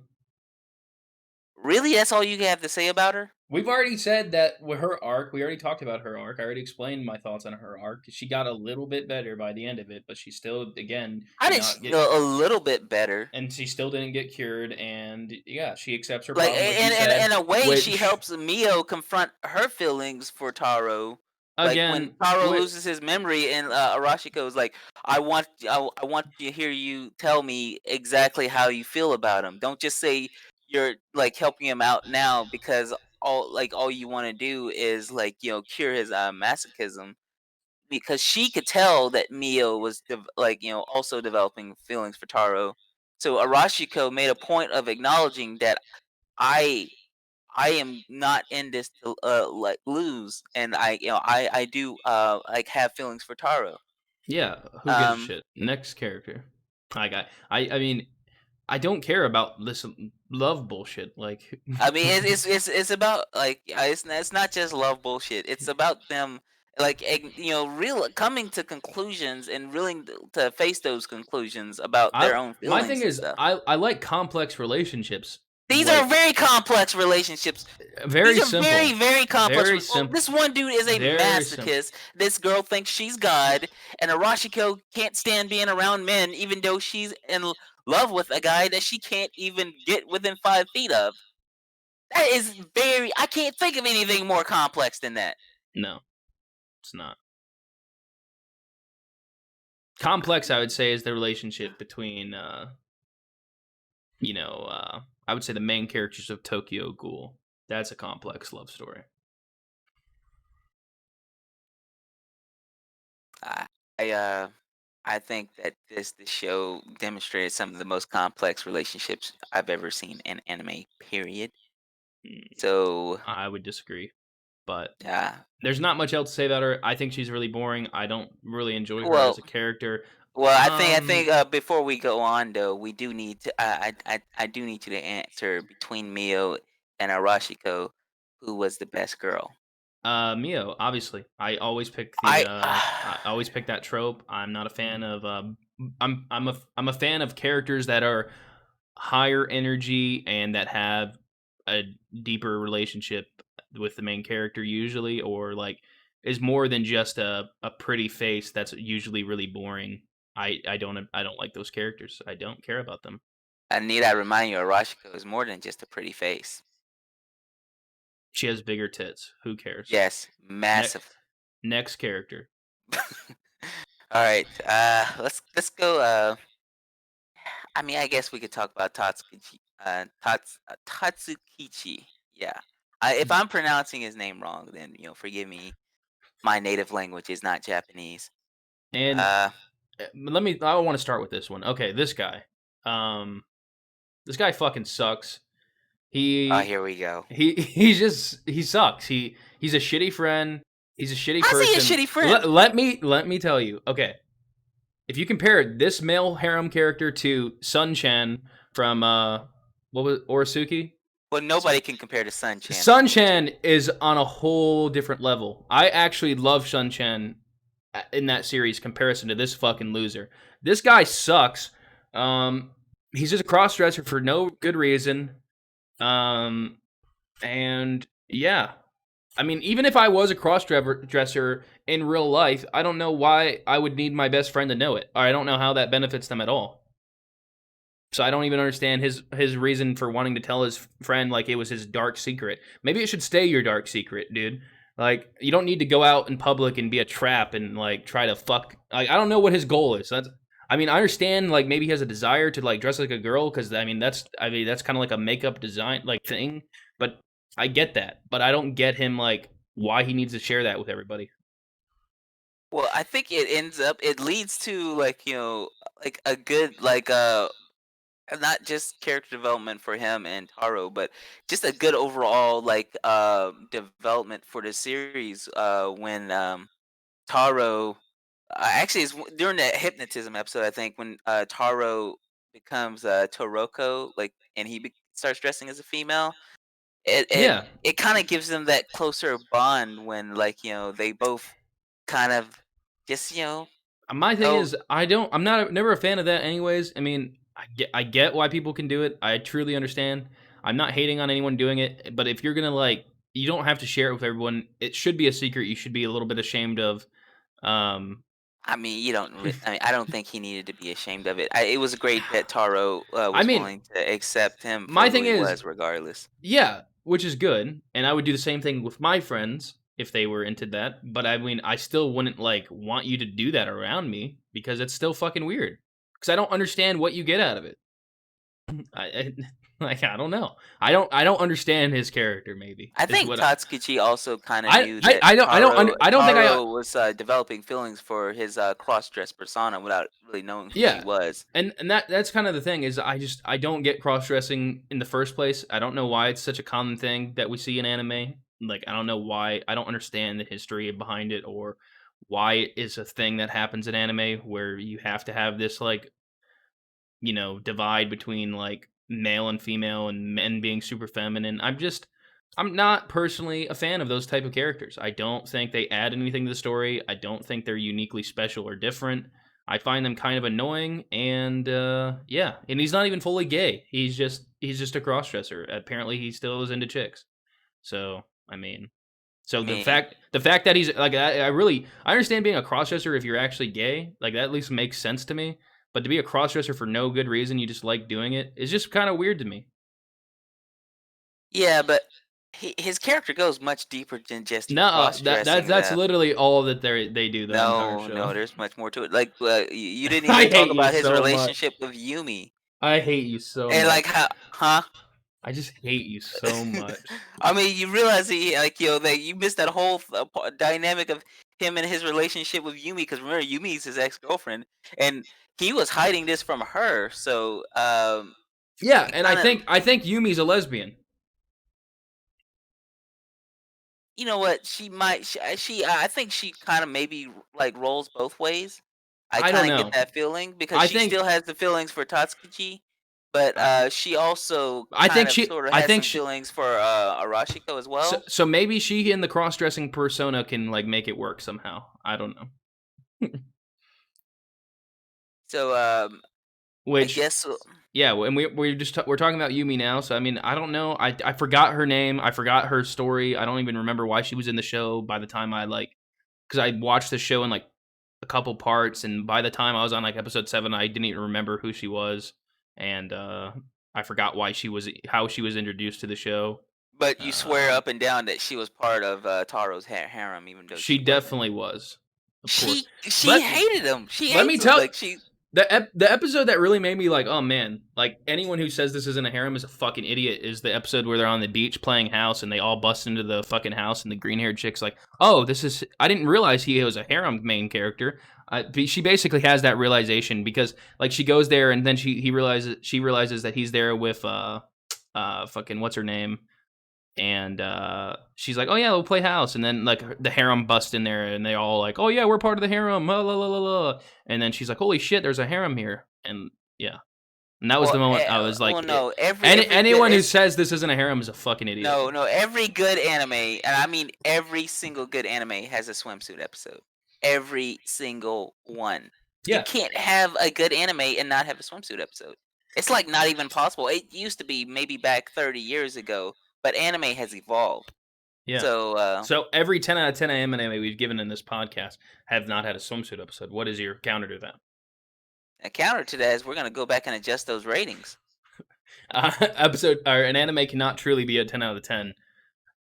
Really, that's all you have to say about her? We've already said that with her arc. We already talked about her arc. I already explained my thoughts on her arc. She got a little bit better by the end of it, but she still, again, I did did not get, a little bit better. and she still didn't get cured. And yeah, she accepts her Like problem, like you said, in a way, she which helps Mio confront her feelings for Taro. Like when again, Taro loses his memory, and Arashiko is like, I want to hear you tell me exactly how you feel about him. Don't just say you're like helping him out now because all you want to do is like cure his masochism. Because she could tell that Mio was like also developing feelings for Taro. So Arashiko made a point of acknowledging that I I am not in this to like lose, and I do like have feelings for Taro. Yeah, who gives a Um, shit? Next character. I mean, I don't care about this love bullshit. Like, I mean, it's about like it's not just love bullshit. It's about them like real coming to conclusions and willing to face those conclusions about I their own my thing feelings and is stuff. I like complex relationships. These are Like very complex relationships. These very are very, simple, very complex. very Well, simple, this one dude is a very simple. masochist. This girl thinks she's God, and Arashiko can't stand being around men, even though she's in love with a guy that she can't even get within 5 feet of. That is very. I can't think of anything more complex than that. No, it's not. Complex, I would say, is the relationship between I would say the main characters of Tokyo Ghoul. That's a complex love story. I, I, uh, I think that this show demonstrated some of the most complex relationships I've ever seen in anime. Period. Mm, So, I would disagree, but uh, there's not much else to say about her. I think she's really boring. I don't really enjoy her as well, a character. Well, I think Um, before we go on though, we do need to I do need you to answer between Mio and Arashiko, who was the best girl. Mio, obviously. I I always pick that trope. I'm not a fan of I'm a fan of characters that are higher energy and that have a deeper relationship with the main character usually, or like is more than just a pretty face that's usually really boring. I don't like those characters. I don't care about them. I need I remind you, Arashiko is more than just a pretty face. She has bigger tits. Who cares? Yes, Next massive. next character. All right, let's go. I mean, I guess we could talk about Tatsukichi. Yeah, if I'm pronouncing his name wrong, then forgive me. My native language is not Japanese. And Uh, I want to start with this one. Okay, this guy. Um this guy fucking sucks. He Here we go. he sucks. He's a shitty friend. He's a shitty How's he a person. shitty friend? Let me tell you. Okay. If you compare this male harem character to Sun Chan from what was Orisuki? Well, nobody can compare to Sun Chan from Sun Oresuki. Chan is on a whole different level. I actually love Sun Chan in that series comparison to this fucking loser. This guy sucks. Um, he's just a cross dresser for no good reason. Um, and yeah, I mean, even if I was a cross dresser in real life, I don't know why I would need my best friend to know it. Or I don't know how that benefits them at all. So I don't even understand his reason for wanting to tell his friend like it was his dark secret. Maybe it should stay your dark secret, dude. Like you don't need to go out in public and be a trap and like try to fuck. Like I don't know what his goal is. That's I mean I understand like maybe he has a desire to like dress like a girl because I mean that's kind of like a makeup design like thing. But I get that. But I don't get him like why he needs to share that with everybody. Well, I think it leads to like like a good not just character development for him and Taro, but just a good overall like development for the series. When Taro actually it's during the hypnotism episode, I think when Taro becomes Toroko, like, and starts dressing as a female. Yeah, It kind of gives them that closer bond when like they both kind of just my thing oh is I'm not never a fan of that anyways. I mean, I get why people can do it. I truly understand. I'm not hating on anyone doing it, but if you're going to like you don't have to share it with everyone. It should be a secret you should be a little bit ashamed of. Um I mean you don't I mean I don't think he needed to be ashamed of it. It was great that Taro I was mean, willing to accept him for my who thing he is was regardless. yeah, which is good, and I would do the same thing with my friends if they were into that, but I mean, I still wouldn't like want you to do that around me because it's still fucking weird. Cuz I don't understand what you get out of it. I Like, I don't know. I don't understand his character, maybe, I is think what Tatsukichi also kinda knew that I don't think I Taro was, developing feelings for his, cross-dress persona without really knowing who she yeah. was. And that's kind of the thing is I don't get cross-dressing in the first place. I don't know why it's such a common thing that we see in anime. Like, I don't know why. I don't understand the history behind it or why it is a thing that happens in anime where you have to have this, like, divide between, like, male and female and men being super feminine. I'm not personally a fan of those type of characters. I don't think they add anything to the story. I don't think they're uniquely special or different. I find them kind of annoying, and yeah, and he's not even fully gay. He's just a crossdresser. Apparently, he still is into chicks. So, I mean, I so the mean, fact the fact that he's like, I understand being a crossdresser if you're actually gay, like that at least makes sense to me. But to be a crossdresser for no good reason, you just like doing it, is just kind of weird to me. yeah, but his character goes much deeper than just No, cross-dressing, that's literally all that they do that entire no, show. no, there's much more to it. Like, you didn't I even talk hate you about his so much. relationship with Yumi, I hate you so and, much. like, how huh? I just hate you so much. I mean, you realize like, that you missed that whole dynamic of him and his relationship with Yumi. Because remember, Yumi is his ex-girlfriend, and he was hiding this from her, so, Yeah, it and I kinda think I think Yumi's a lesbian. you know what? I think she kinda maybe, like, rolls both ways. I I don't kinda get know. that feeling because I she think still has the feelings for Tatsukichi, but, I, she also I kind think of she sorta I has think some she feelings for, Arashiko as so, well. so maybe she and the cross-dressing persona can, like, make it work somehow. I don't know. So, I Which guess Yeah, and we're talking about Yumi now, so I mean, I don't know. I forgot her name. I forgot her story. I don't even remember why she was in the show by the time because I watched the show in like a couple parts, and by the time I was on like episode 7, I didn't even remember who she was, and I forgot how she was introduced to the show. But you swear Um, up and down that she was part of, Taro's harem even though she she wasn't. definitely was, of course. She Let hated him. She let me hates him, tell like, she the episode that really made me like, oh man, like anyone who says this isn't a harem is a fucking idiot. Is the episode where they're on the beach playing house and they all bust into the fucking house and the green haired chick's like, oh, this is I didn't realize he was a harem main character. She basically has that realization because like she goes there and then she realizes that he's there with fucking what's her name, and she's like, "Oh yeah, we'll play house." And then like the harem bust in there, and they all like, "Oh yeah, we're part of the harem." La, la, la, la, la. And then she's like, "Holy shit, there's a harem here!" And yeah, and that was well, the moment I was like, well, no, every good anyone who says this isn't a harem is a fucking idiot. no, no, every good anime, and I mean every single good anime has a swimsuit episode. Every single one. You Yeah, can't have a good anime and not have a swimsuit episode. It's like not even possible. It used to be maybe back 30 years ago, but anime has evolved. yeah. So, So every 10 out of 10 anime we've given in this podcast have not had a swimsuit episode. What is your counter to that? a counter to that is we're gonna go back and adjust those ratings. Episode or an anime cannot truly be a 10 out of 10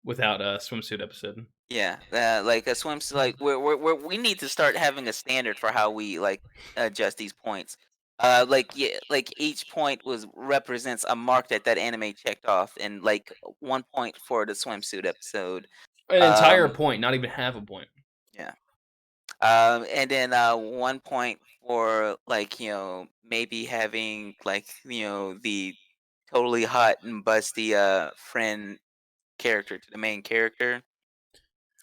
without a swimsuit episode. Yeah, like a swimsuit. Like we need to start having a standard for how we like adjust these points. Like yeah, like each point was represents a mark that that anime checked off, and like 1 point for the swimsuit episode. An entire Um, point, not even half a point. yeah. And then 1 point for like maybe having like the totally hot and busty friend character to the main character.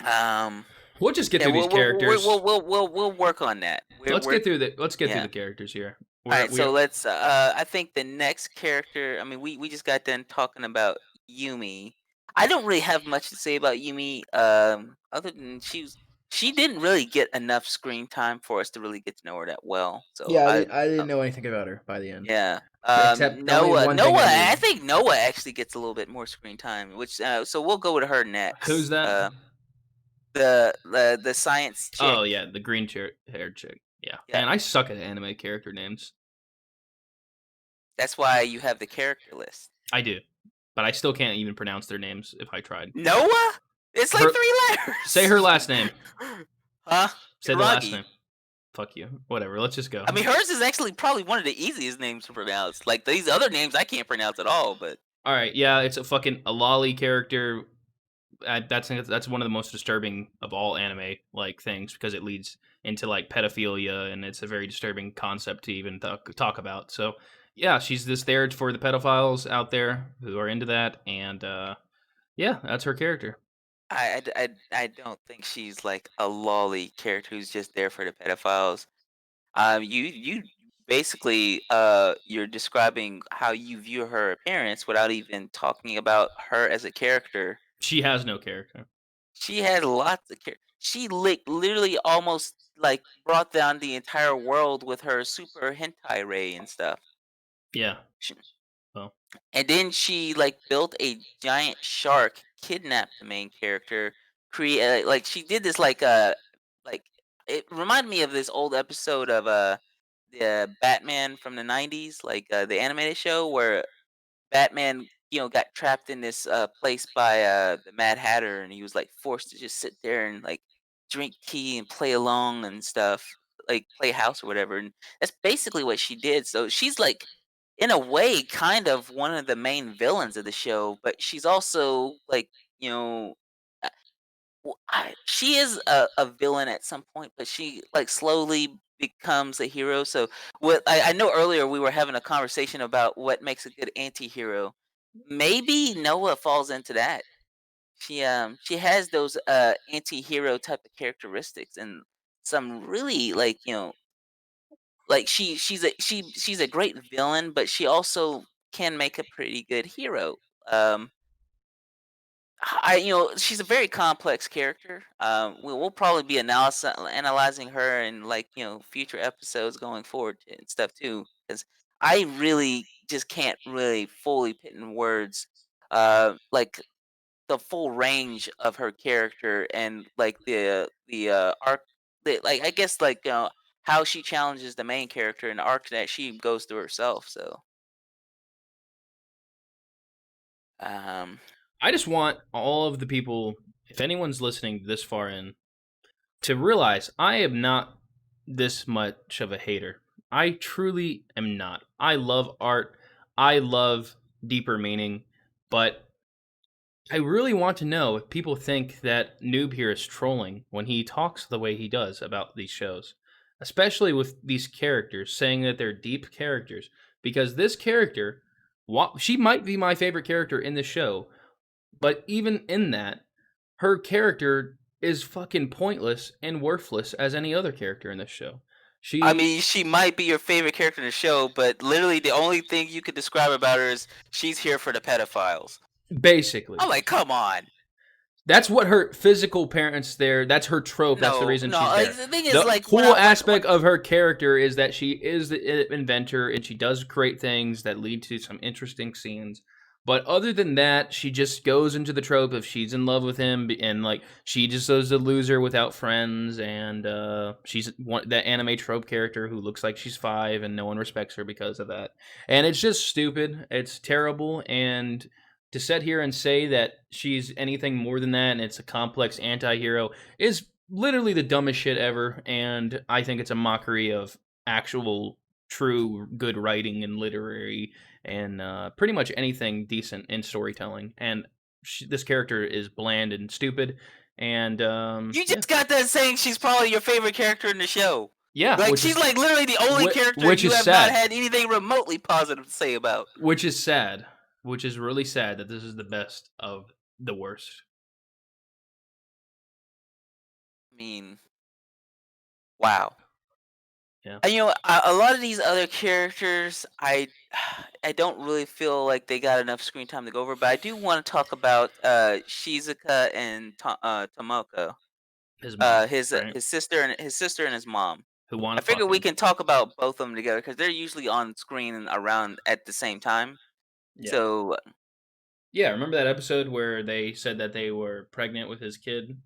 Um, We'll just get yeah, through these characters. we'll work on that. We're Let's get through yeah. the characters here. All We're right, so we're let's. I think the next character. I mean, we just got done talking about Yumi. I don't really have much to say about Yumi. Other than she didn't really get enough screen time for us to really get to know her that well. So Yeah, I uh, didn't know anything about her by the end. yeah. Except the only Noah. one thing I I knew. think Noah actually gets a little bit more screen time, which so we'll go with her Who's next. that? The science Oh chick. yeah, the haired chick. Yeah. Yeah, Man, I suck at anime character names. that's why you have the character list. I do. But I still can't even pronounce their names if I tried. Noah? It's like Her 3 Say her letters. last name. Huh? Say the last Hiragi. name. fuck you. Whatever. Let's just go. I mean, hers is actually probably one of the easiest names to pronounce. Like these other names, I can't pronounce at all. But All right. Yeah, it's a lolly character. That's one of the most disturbing of all anime like things because it leads into like pedophilia and it's a very disturbing concept to even talk about. So yeah, she's just there for the pedophiles out there who are into that, and yeah, that's her character. I don't think she's like a lolly character who's just there for the pedophiles. You basically you're describing how you view her appearance without even talking about her as a character. She has no character. She had lots of she literally almost like brought down the entire world with her super hentai ray and stuff. Yeah. Sh Well, And then she like built a giant shark, kidnapped the main character, create like she did this like it reminded me of this old episode of the Batman from the 90s, like the animated show where Batman, got trapped in this place by the Mad Hatter, and he was like forced to just sit there and like drink tea and play along and stuff, like play house or whatever. And that's basically what she did. So she's like, in a way, kind of one of the main villains of the show, but she's also like, you know, she is a villain at some point, but she like slowly becomes a hero. So what I know earlier we were having a conversation about what makes a good anti-hero. Maybe Noah falls into that. She has those anti-hero type of characteristics and some really like like she's a great villain, but she also can make a pretty good hero. Um, she's a very complex character. We'll probably be analyzing her in like future episodes going forward and stuff too, because I really just can't really fully put in words, like the full range of her character and like the arc, like I guess like how she challenges the main character and the arc that she goes through herself. So, um, I just want all of the people, if anyone's listening this far in, to realize I am not this much of a hater. I truly am not. I love art. I love deeper meaning, but I really want to know if people think that Noob here is trolling when he talks the way he does about these shows, especially with these characters, saying that they're deep characters. Because this character, she might be my favorite character in the show, but even in that, her character is fucking pointless and worthless as any other character in this show. I She mean, she might be your favorite character in the show, but literally the only thing you could describe about her is she's here for the pedophiles. I'm basically, like, come on. that's what her physical parents there. That's her trope. That's the No, reason no. she's Like there. the thing is, The like cool when aspect of her character is that she is the inventor and she does create things that lead to some interesting scenes. But other than that, she just goes into the trope of she's in love with him and like she just is a loser without friends and she's that anime trope character who looks like she's 5 and no one respects her because of that. And it's just stupid. It's terrible and to sit here and say that she's anything more than that and it's a complex anti-hero is literally the dumbest shit ever, and I think it's a mockery of actual true good writing and literary and pretty much anything decent in storytelling, and this character is bland and stupid, and you yeah. just got done saying she's probably your favorite character in the show. Yeah, Like she's like literally the only character which you is have not sad. had anything remotely positive to say about. Which is sad. Which is really sad that this is the best of the worst. I mean, wow. Yeah. And a lot of these other characters, I don't really feel like they got enough screen time to go over, but I do want to talk about Shizuka and Tomoko, His mom, right? his sister and his mom. Who want I to figure fuck we him. can talk about both of them together because they're usually on screen and around at the same time. Yeah. So Yeah, remember that episode where they said that they were pregnant with his kid?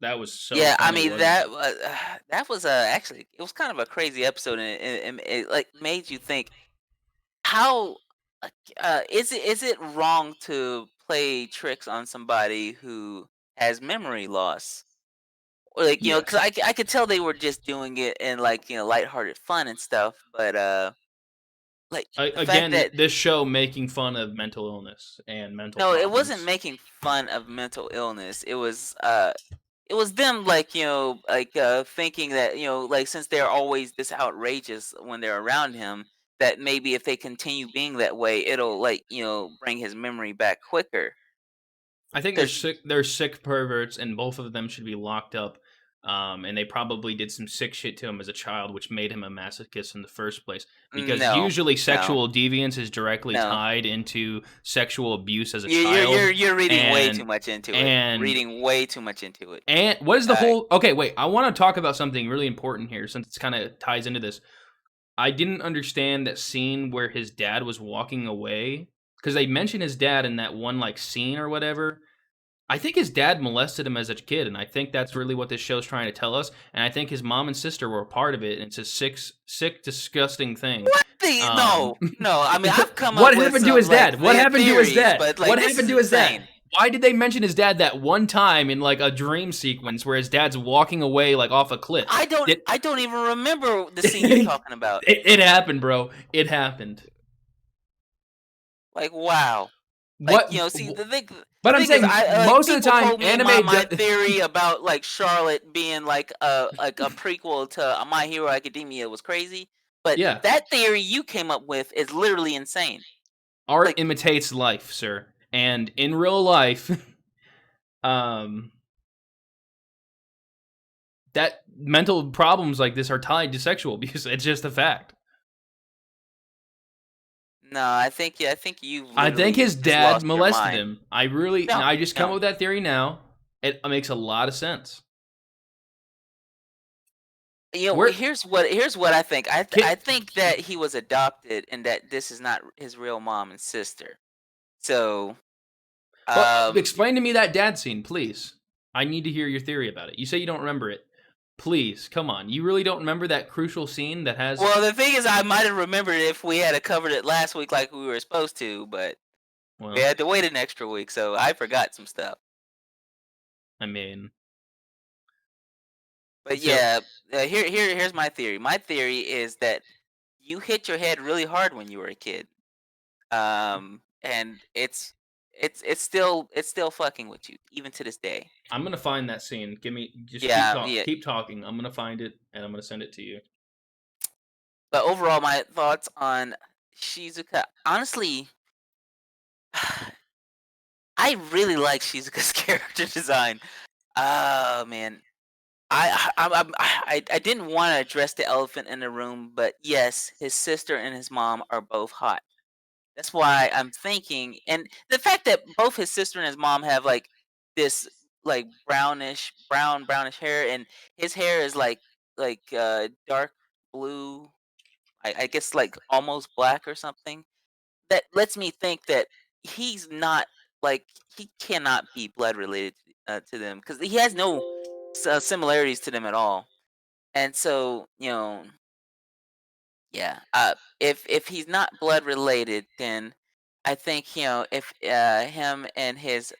That was so yeah, I funny, mean wasn't it? that was actually it was kind of a crazy episode and it like made you think how is it wrong to play tricks on somebody who has memory loss? like, because Yes. I could tell they were just doing it in, like, lighthearted fun and stuff, but, like, the fact Again, that this show making fun of mental illness and mental no, it wasn't problems. making fun of mental illness. It was them, like, like, thinking that, like, since they're always this outrageous when they're around him, that maybe if they continue being that way, it'll, like, bring his memory back quicker. I think they're 'Cause sick. They're sick perverts, and both of them should be locked up. And they probably did some sick shit to him as a child, which made him a masochist in the first place. Because no, usually no, sexual deviance is directly no. tied into sexual abuse as a You're child. you're reading way too And much into it. and Reading way too much into it. and what is the Uh, whole? Okay, wait. I want to talk about something really important here, since it's kind of ties into this. I didn't understand that scene where his dad was walking away, because they mentioned his dad in that one like scene or whatever. I think his dad molested him as a kid, and I think that's really what this show's trying to tell us. And I think his mom and sister were a part of it. And it's a sick, disgusting thing. Um, No, no. I mean, I've come up what with happened to some, his like, dad? What happened to his theories, dad? but, like, What this happened is to his dad? insane. Why did they mention his dad that one time in like a dream sequence where his dad's walking away like off a cliff? It, I don't even remember the scene you're talking about. it happened, bro. It happened. Like, wow. Like, What? see, But the I'm thing is, saying I like, most of the people time, told me anime. my theory about, like, Charlotte being like a prequel to My Hero Academia was crazy, but Yeah, that theory you came up with is literally insane. art Like, imitates life, sir. And in real life, um, that mental problems like this are tied to sexual abuse. It's just a fact. no, I think you I think literally his just dad lost your molested mind. him. I just come up No. with that theory now. It makes a lot of sense. Where Here's what I think. can, I think that he was adopted and that this is not his real mom and sister. So, well, um, explain to me that dad scene, please. I need to hear your theory about it. You say you don't remember it. Please, come on. You really don't remember that crucial scene that has well, the thing is, I might have remembered it if we had covered it last week like we were supposed to, but we well, had to wait an extra week, so I forgot some stuff. I mean, But so yeah, here's my theory. My theory is that you hit your head really hard when you were a kid, and it's still fucking with you even to this day. I'm gonna find that scene. Just Yeah, yeah. keep talking. I'm gonna find it and I'm gonna send it to you. But overall, my thoughts on Shizuka. Honestly, I really like Shizuka's character design. Oh man, I didn't want to address the elephant in the room, but yes, his sister and his mom are both hot. That's why I'm thinking, and the fact that both his sister and his mom have like this like brownish hair, and his hair is like dark blue. I guess like almost black or something. That lets me think that he's not like he cannot be blood related to them because he has no similarities to them at all. And so, yeah, if he's not blood related, then I think if him and his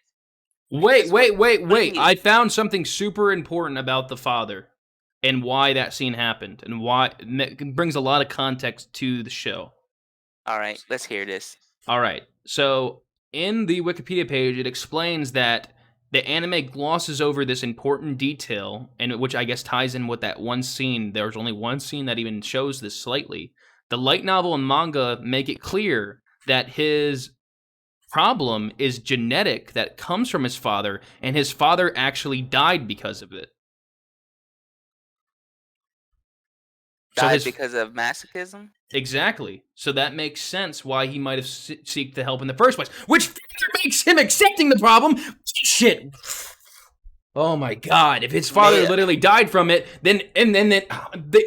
Wait, because what if wait. he I found something super important about the father and why that scene happened and why it brings a lot of context to the show. all right, let's hear this. All right. So, in the Wikipedia page, it explains that the anime glosses over this important detail, and which I guess ties in with that one scene. There's only one scene that even shows this slightly. The light novel and manga make it clear that his problem is genetic, that comes from his father, and his father actually died because of it. So Died his because of masochism. exactly. So that makes sense why he might have seeked the help in the first place, which further makes him accepting the problem. Shit. Oh my god! If his father May literally died from it, then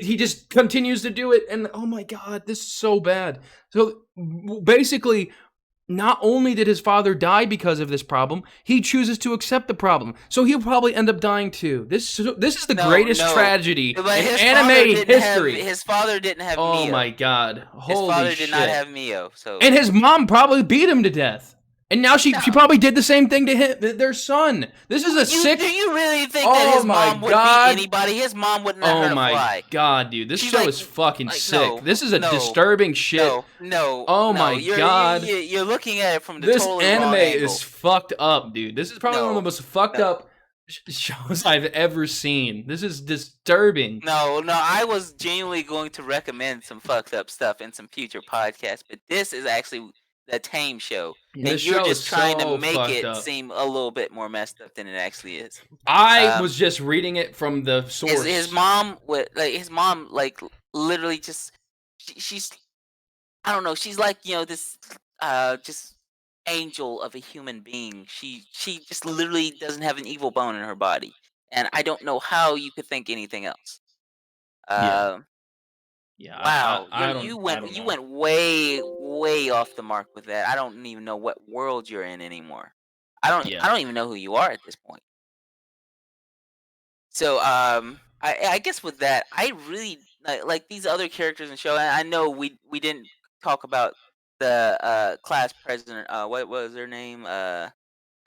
he just continues to do it, and oh my god, this is so bad. So basically, not only did his father die because of this problem, he chooses to accept the problem. So he'll probably end up dying too. This is the no greatest no, tragedy but in his father anime didn't have history. his father didn't have Oh Mio. my god. His Holy father did not shit. have Mio. So And his mom probably beat him to death. And now she No. probably did the same thing to him, their son. This is a Do sick. you really think that Oh his my mom would beat god. anybody? His mom wouldn't let Oh hurt a my fly. god, dude. This She's show is fucking sick. no, This is a no, disturbing shit. no, no, Oh no. my god. You're looking at it from the This totally anime wrong is angle. fucked up, dude. This is probably one of the No, most fucked no, up shows I've ever seen. This is disturbing. no. I was genuinely going to recommend some fucked up stuff in some future podcasts, but this is actually the tame show, and This you're show is just trying to so make fucked it up. seem a little bit more messed up than it actually is. I Um, was just reading it from the his source. mom would his mom literally just she's I don't know, she's like, this just angel of a human being. She just literally doesn't have an evil bone in her body. And I don't know how you could think anything else. Yeah. Um Yeah, wow, I don't you know. went way off the mark with that. I don't even know what world you're in anymore. I Yeah. don't even know who you are at this point. So, I guess with that, I really like these other characters in the show. And I know we didn't talk about the class president. What was her name?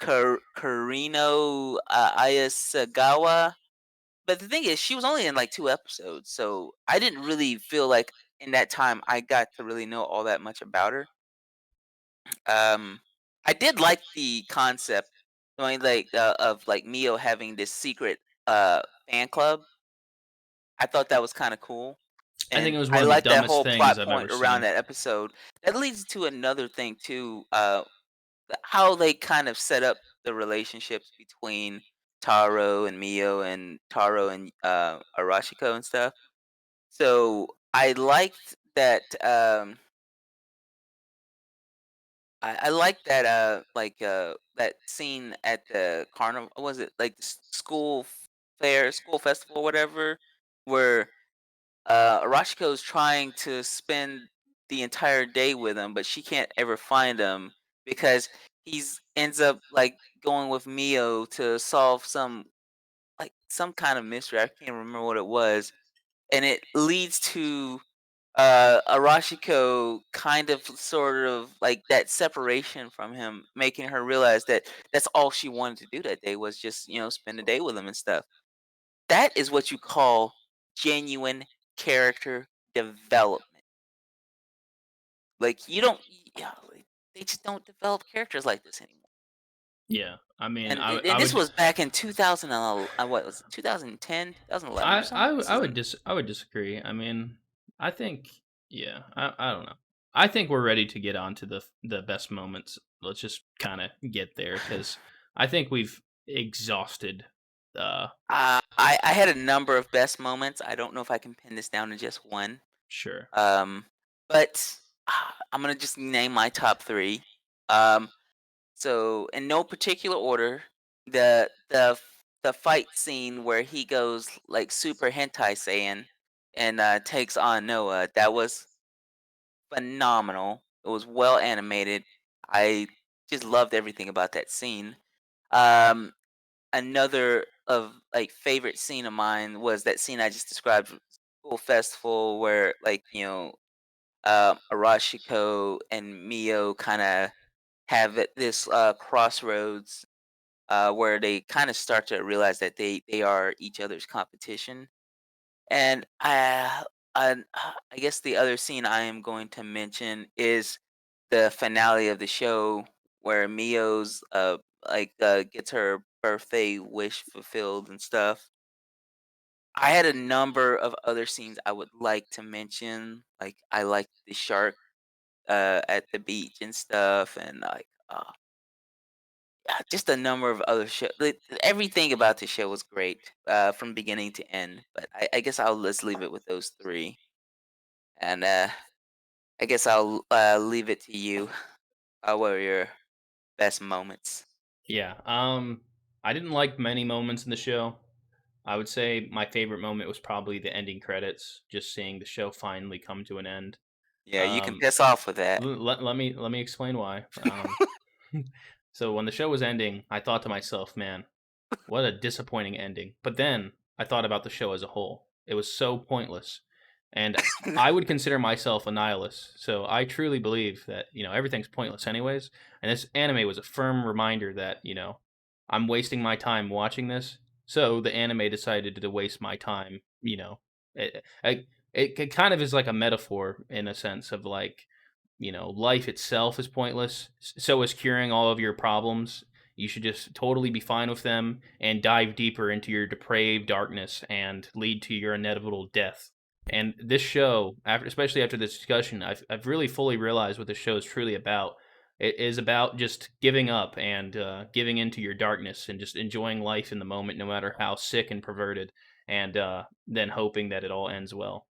Karino Ayasagawa. But the thing is, she was only in like 2 episodes, so I didn't really feel like in that time I got to really know all that much about her. Um, I did like the concept, of like Mio having this secret fan club. I thought that was kinda cool, I think and it was one I of the like that dumbest whole things plot I've ever point around seen. that episode. That leads to another thing too, how they kind of set up the relationships between Taro and Mio and Taro and, Arashiko and stuff. So, I liked that, I like that, that scene at the carnival. Was it, like, the school festival, or whatever, where Arashiko's trying to spend the entire day with him, but she can't ever find him because he's ends up like going with Mio to solve some kind of mystery. I can't remember what it was, and it leads to Arashiko kind of sort of like that separation from him, making her realize that that's all she wanted to do that day was just spend a day with him and stuff. That is what you call genuine character development. Like, you don't yeah, like, they just don't develop characters like this anymore. Yeah. I mean, And this was back in 2000 what was it, 2010, 2011 or something? This isn't I would disagree. I mean, I think yeah, I don't know. I think we're ready to get on to the best moments. Let's just kind of get there cuz I think we've exhausted uh I had a number of best moments. I don't know if I can pin this down to just one. sure. Um, but I'm gonna just name my top three. Um, so in no particular order, the fight scene where he goes like super hentai saiyan and takes on Noah, that was phenomenal. It was well animated. I just loved everything about that scene. Um, another of like favorite scene of mine was that scene I just described, school festival, where Arashiko and Mio kind of have this crossroads where they kind of start to realize that they are each other's competition. And I guess the other scene I am going to mention is the finale of the show where Mio's gets her birthday wish fulfilled and stuff. I had a number of other scenes I would like to mention. Like I like the shark at the beach and stuff, and yeah, just a number of other show. Like, everything about the show was great from beginning to end. But I guess I'll let's leave it with those three, and I guess I'll leave it to you. What were your best moments? Yeah. I didn't like many moments in the show. I would say my favorite moment was probably the ending credits, just seeing the show finally come to an end. Yeah, you can Um, piss off with that. let me explain why. So when the show was ending, I thought to myself, "Man, what a disappointing ending." But then I thought about the show as a whole. It was so pointless, And I would consider myself a nihilist, so I truly believe that, everything's pointless anyways, and this anime was a firm reminder that, I'm wasting my time watching this, so the anime decided to waste my time, it kind of is like a metaphor in a sense of, like, life itself is pointless, so is curing all of your problems. You should just totally be fine with them and dive deeper into your depraved darkness and lead to your inevitable death. And this show, especially after this discussion, I've really fully realized what this show is truly about. It is about just giving up and giving into your darkness and just enjoying life in the moment, no matter how sick and perverted, and then hoping that it all ends well.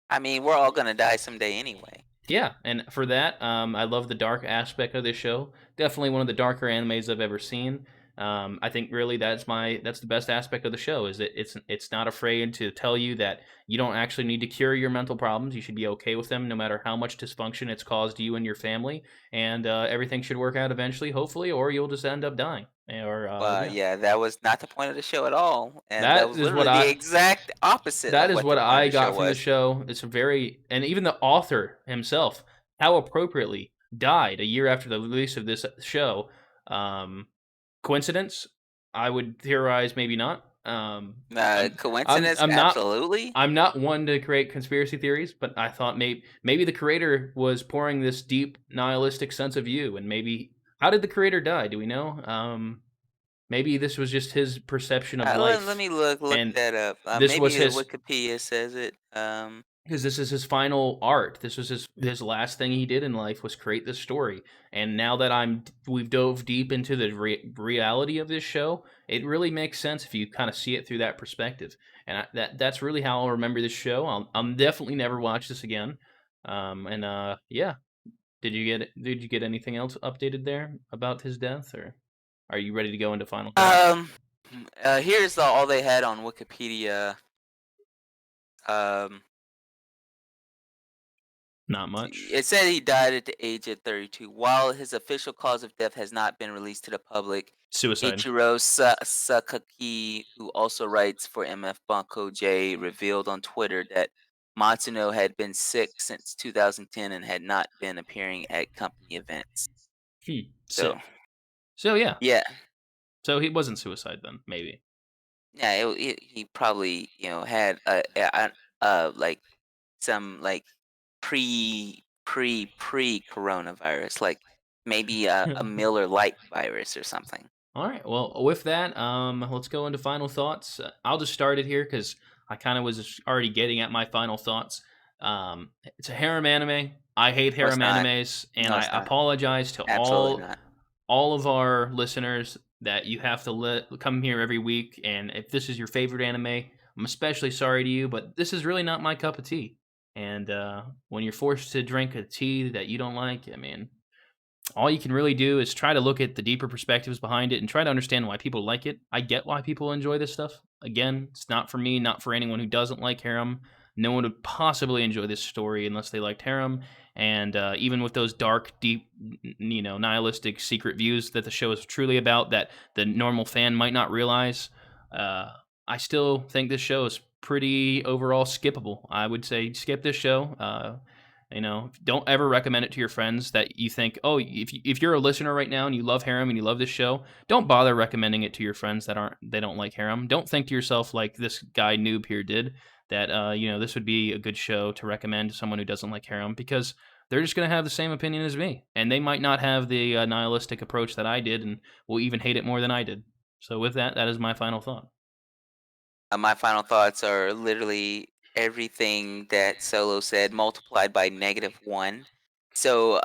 I mean, we're all gonna die someday anyway. Yeah, and for that, I love the dark aspect of this show. Definitely one of the darker animes I've ever seen. I think really that's the best aspect of the show is that it's not afraid to tell you that you don't actually need to cure your mental problems. You should be okay with them, no matter how much dysfunction it's caused you and your family, and everything should work out eventually, hopefully, or you'll just end up dying. Or But yeah, yeah, that was not the point of the show at all, and that that was is what literally the I exact opposite That of is what the what point of I the show got from the was. show. It's a very and even the author himself, how appropriately died a year after the release of this show. Um, Coincidence? I would theorize maybe not. I'm Coincidence? I'm not Absolutely. I'm not one to create conspiracy theories, but I thought maybe the creator was pouring this deep nihilistic sense of you, and maybe how did the creator die? Do we know? Maybe this was just his perception of Let life, me look and that up. this Maybe was the his Wikipedia says it. because this is his final art. This was his last thing he did in life was create this story. And now that we've dove deep into the reality of this show, it really makes sense if you kind of see it through that perspective. And that's really how I'll remember this show. I'll definitely never watch this again. And yeah, did you get anything else updated there about his death, or are you ready to go into final thoughts? Um, here's all they had on Wikipedia. Um, Not much. it said he died at the age of 32. While his official cause of death has not been released to the public, Suicide. Ichiro Sakaki, who also writes for MF Banco J, revealed on Twitter that Matsuno had been sick since 2010 and had not been appearing at company events. So, Sick. So yeah. yeah, So he wasn't suicide then, maybe. yeah, he probably had like some like pre coronavirus, like maybe a Miller Lite virus or something. All right. Well, with that, let's go into final thoughts. I'll just start it here because I kind of was already getting at my final thoughts. It's a harem anime. I hate No, it's harem not. animes, and No, I it's not. apologize to Absolutely all not. all of our listeners that you have to come here every week. And if this is your favorite anime, I'm especially sorry to you, but this is really not my cup of tea. And when you're forced to drink a tea that you don't like, I mean, all you can really do is try to look at the deeper perspectives behind it and try to understand why people like it. I get why people enjoy this stuff. Again, it's not for me, not for anyone who doesn't like harem. No one would possibly enjoy this story unless they liked harem. And even with those dark, deep, nihilistic secret views that the show is truly about, that the normal fan might not realize, uh, I still think this show is pretty overall skippable. I would say skip this show. Don't ever recommend it to your friends that you think, oh, if you're a listener right now and you love harem and you love this show, don't bother recommending it to your friends they don't like harem. Don't think to yourself like this guy noob here did that this would be a good show to recommend to someone who doesn't like harem because they're just going to have the same opinion as me and they might not have the nihilistic approach that I did and will even hate it more than I did. So with that, that is my final thought. My final thoughts are literally everything that Solo said multiplied by -1. So,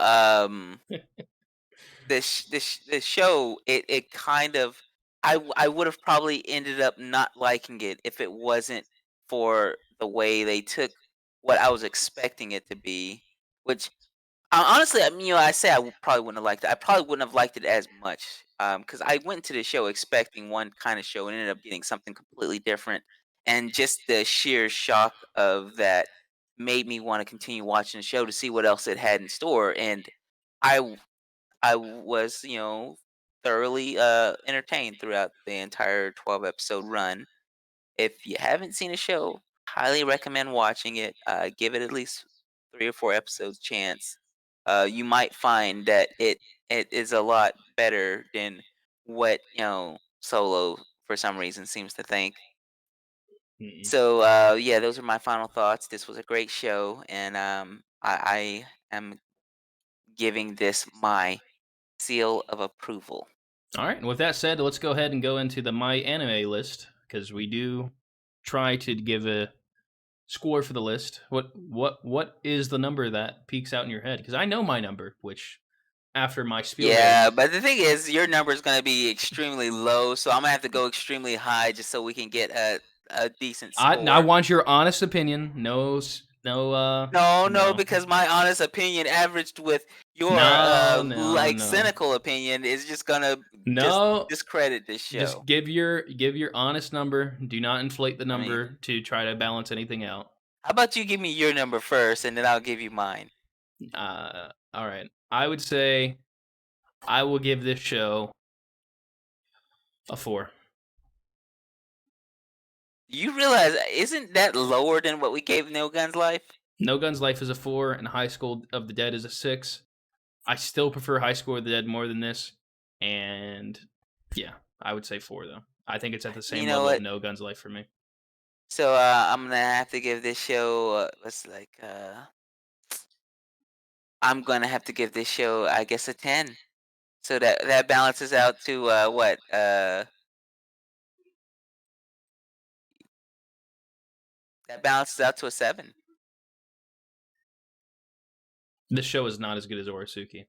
the show, it kind of I would have probably ended up not liking it if it wasn't for the way they took what I was expecting it to be, which honestly, I mean, I say probably wouldn't have liked it. I probably wouldn't have liked it as much, because I went to the show expecting one kind of show and ended up getting something completely different, and just the sheer shock of that made me want to continue watching the show to see what else it had in store, and I I was, thoroughly entertained throughout the entire 12 episode run. If you haven't seen a show, highly recommend watching it. Give it at least 3 or 4 episodes chance. You might find that it is a lot better than what Solo for some reason seems to think. Mm. So yeah, those are my final thoughts. This was a great show, and I am giving this my seal of approval. All right. With that said, let's go ahead and go into the my anime list because we do try to give a score for the list. What is the number that peaks out in your head? Because I know my number, which after my spiel here, Yeah, but the thing is, your number is going to be extremely low, so I'm gonna have to go extremely high just so we can get a decent I score. want your honest opinion. No, no, No, no, no, because my honest opinion averaged with your no, no, like no, cynical opinion is just gonna just no. discredit this Just show. give your honest number. Do not inflate the I mean, number to try to balance anything out. how about you give me your number first, and then I'll give you mine. All right. I would say I will give this show a 4. You realize isn't that lower than what we gave No Guns Life? No Guns Life is a 4, and High School of the Dead is a 6. I still prefer High School of the Dead more than this, and yeah, I would say 4 though. I think it's at the You same know level of what? No Guns Life for me. So I'm gonna have to give this show what's like I'm gonna have to give this show I guess a 10. So that balances out to what? That balances out to a 7. This show is not as good as Orisuki,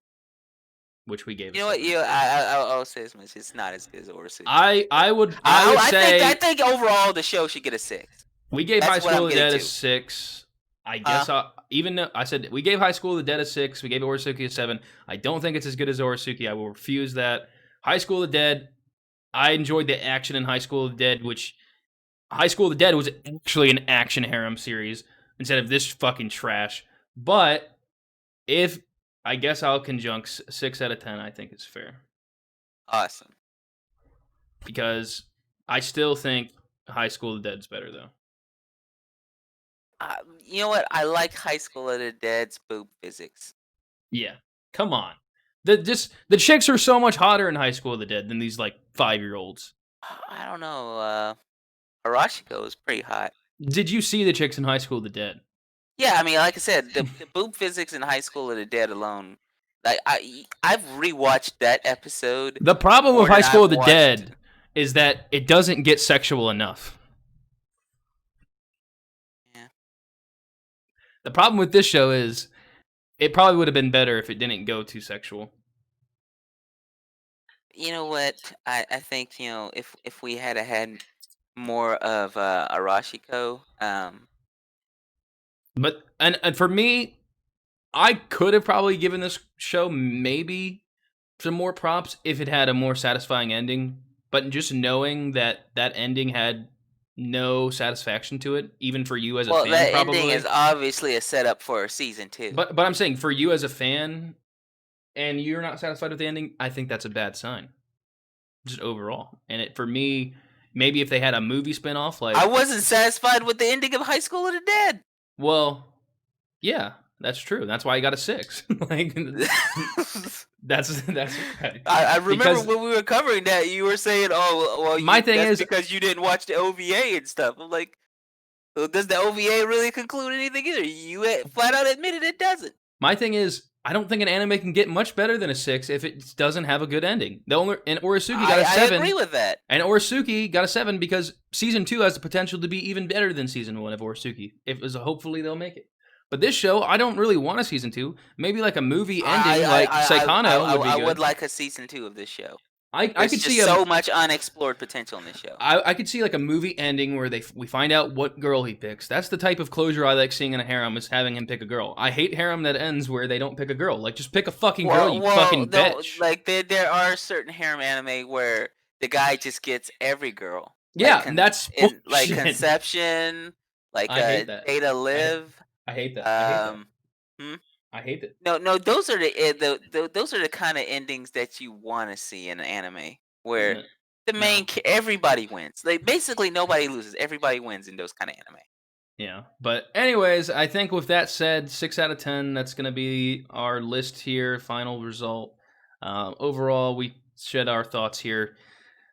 which we gave a You know what? 7. I'll say this much. It's not as good as Orisuki. So I would I say think overall the show should get a 6. we gave High That's what School I'm of the getting Dead a to. 6. I Huh? guess even though I said we gave High School of the Dead a 6, we gave Orisuki a 7. I don't think it's as good as Orisuki. I will refuse that. High School of the Dead, I enjoyed the action in High School of the Dead, which High School of the Dead was actually an action harem series instead of this fucking trash. But if I guess I'll conjunct 6 out of 10, I think it's fair Awesome. because I still think High School of the Dead's better though. You know what? I like High School of the Dead's boob physics. Yeah, come on. The chicks are so much hotter in High School of the Dead than these like 5-year-olds. I don't know. Arashiko is pretty hot. Did you see the chicks in High School of the Dead? Yeah, I mean, like I said, the boob physics in High School of the Dead alone. Like I've rewatched that episode The problem with more High than School I've of the watched. Dead is that it doesn't get sexual enough. Yeah. The problem with this show is it probably would have been better if it didn't go too sexual. You know what? I think if we had more of Arashiko, But and for me, I could have probably given this show maybe some more props if it had a more satisfying ending. But just knowing that that ending had no satisfaction to it, even for you as a well, fan, that ending is probably. obviously a setup for season 2. But I'm saying for you as a fan, and you're not satisfied with the ending, I think that's a bad sign, just overall. And it for me, maybe if they had a movie spinoff, I like, wasn't satisfied with the ending of High School of the Dead. well, yeah, that's true. That's why I got a 6. Like, that's right. I remember Because when we were covering that, you were saying, "Oh, well, my thing that's is, because you didn't watch the OVA and stuff." I'm like, well, does the OVA really conclude anything either? You flat out admitted it doesn't. I don't think an anime can get much better than a 6 if it doesn't have a good ending. The only and Orisuki got a I 7, agree with that. and Orisuki got a 7 because season 2 has the potential to be even better than season 1 of Orisuki. If hopefully they'll make it. But this show, I don't really want a season 2. Maybe like a movie ending, like Saikano would be I good. would like a season 2 of this show. I There's could just see so much unexplored potential in this show. I could see like a movie ending where we find out what girl he picks. That's the type of closure I like seeing in a harem, is having him pick a girl. I hate harem that ends where they don't pick a girl. Like, just pick a fucking girl, you fucking No, bitch. like there are certain harem anime where the guy just gets every girl. Yeah, and that's Like bullshit. Conception, like I hate that. Data Live. I hate that. I hate that. Hmm? I hate it. No, those are those are the kind of endings that you want to see in an anime where No. the main everybody wins. Like basically nobody loses, everybody wins in those kind of anime. Yeah. But anyways, I think with that said, 6 out of 10. That's gonna be our list here. Final result. Overall, we shed our thoughts here.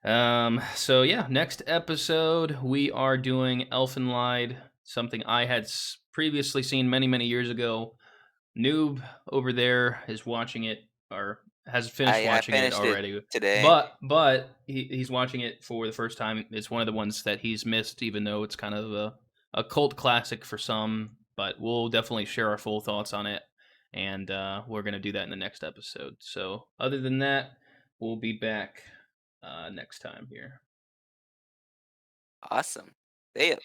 So yeah, next episode we are doing Elfenlied, something I had previously seen many many years ago. Noob over there is watching it or has finished I watching it finished it already. today. But he's watching it for the first time. It's one of the ones that he's missed, even though it's kind of a cult classic for some. But we'll definitely share our full thoughts on it, and we're gonna do that in the next episode. So other than that, we'll be back next time here. Awesome. See ya.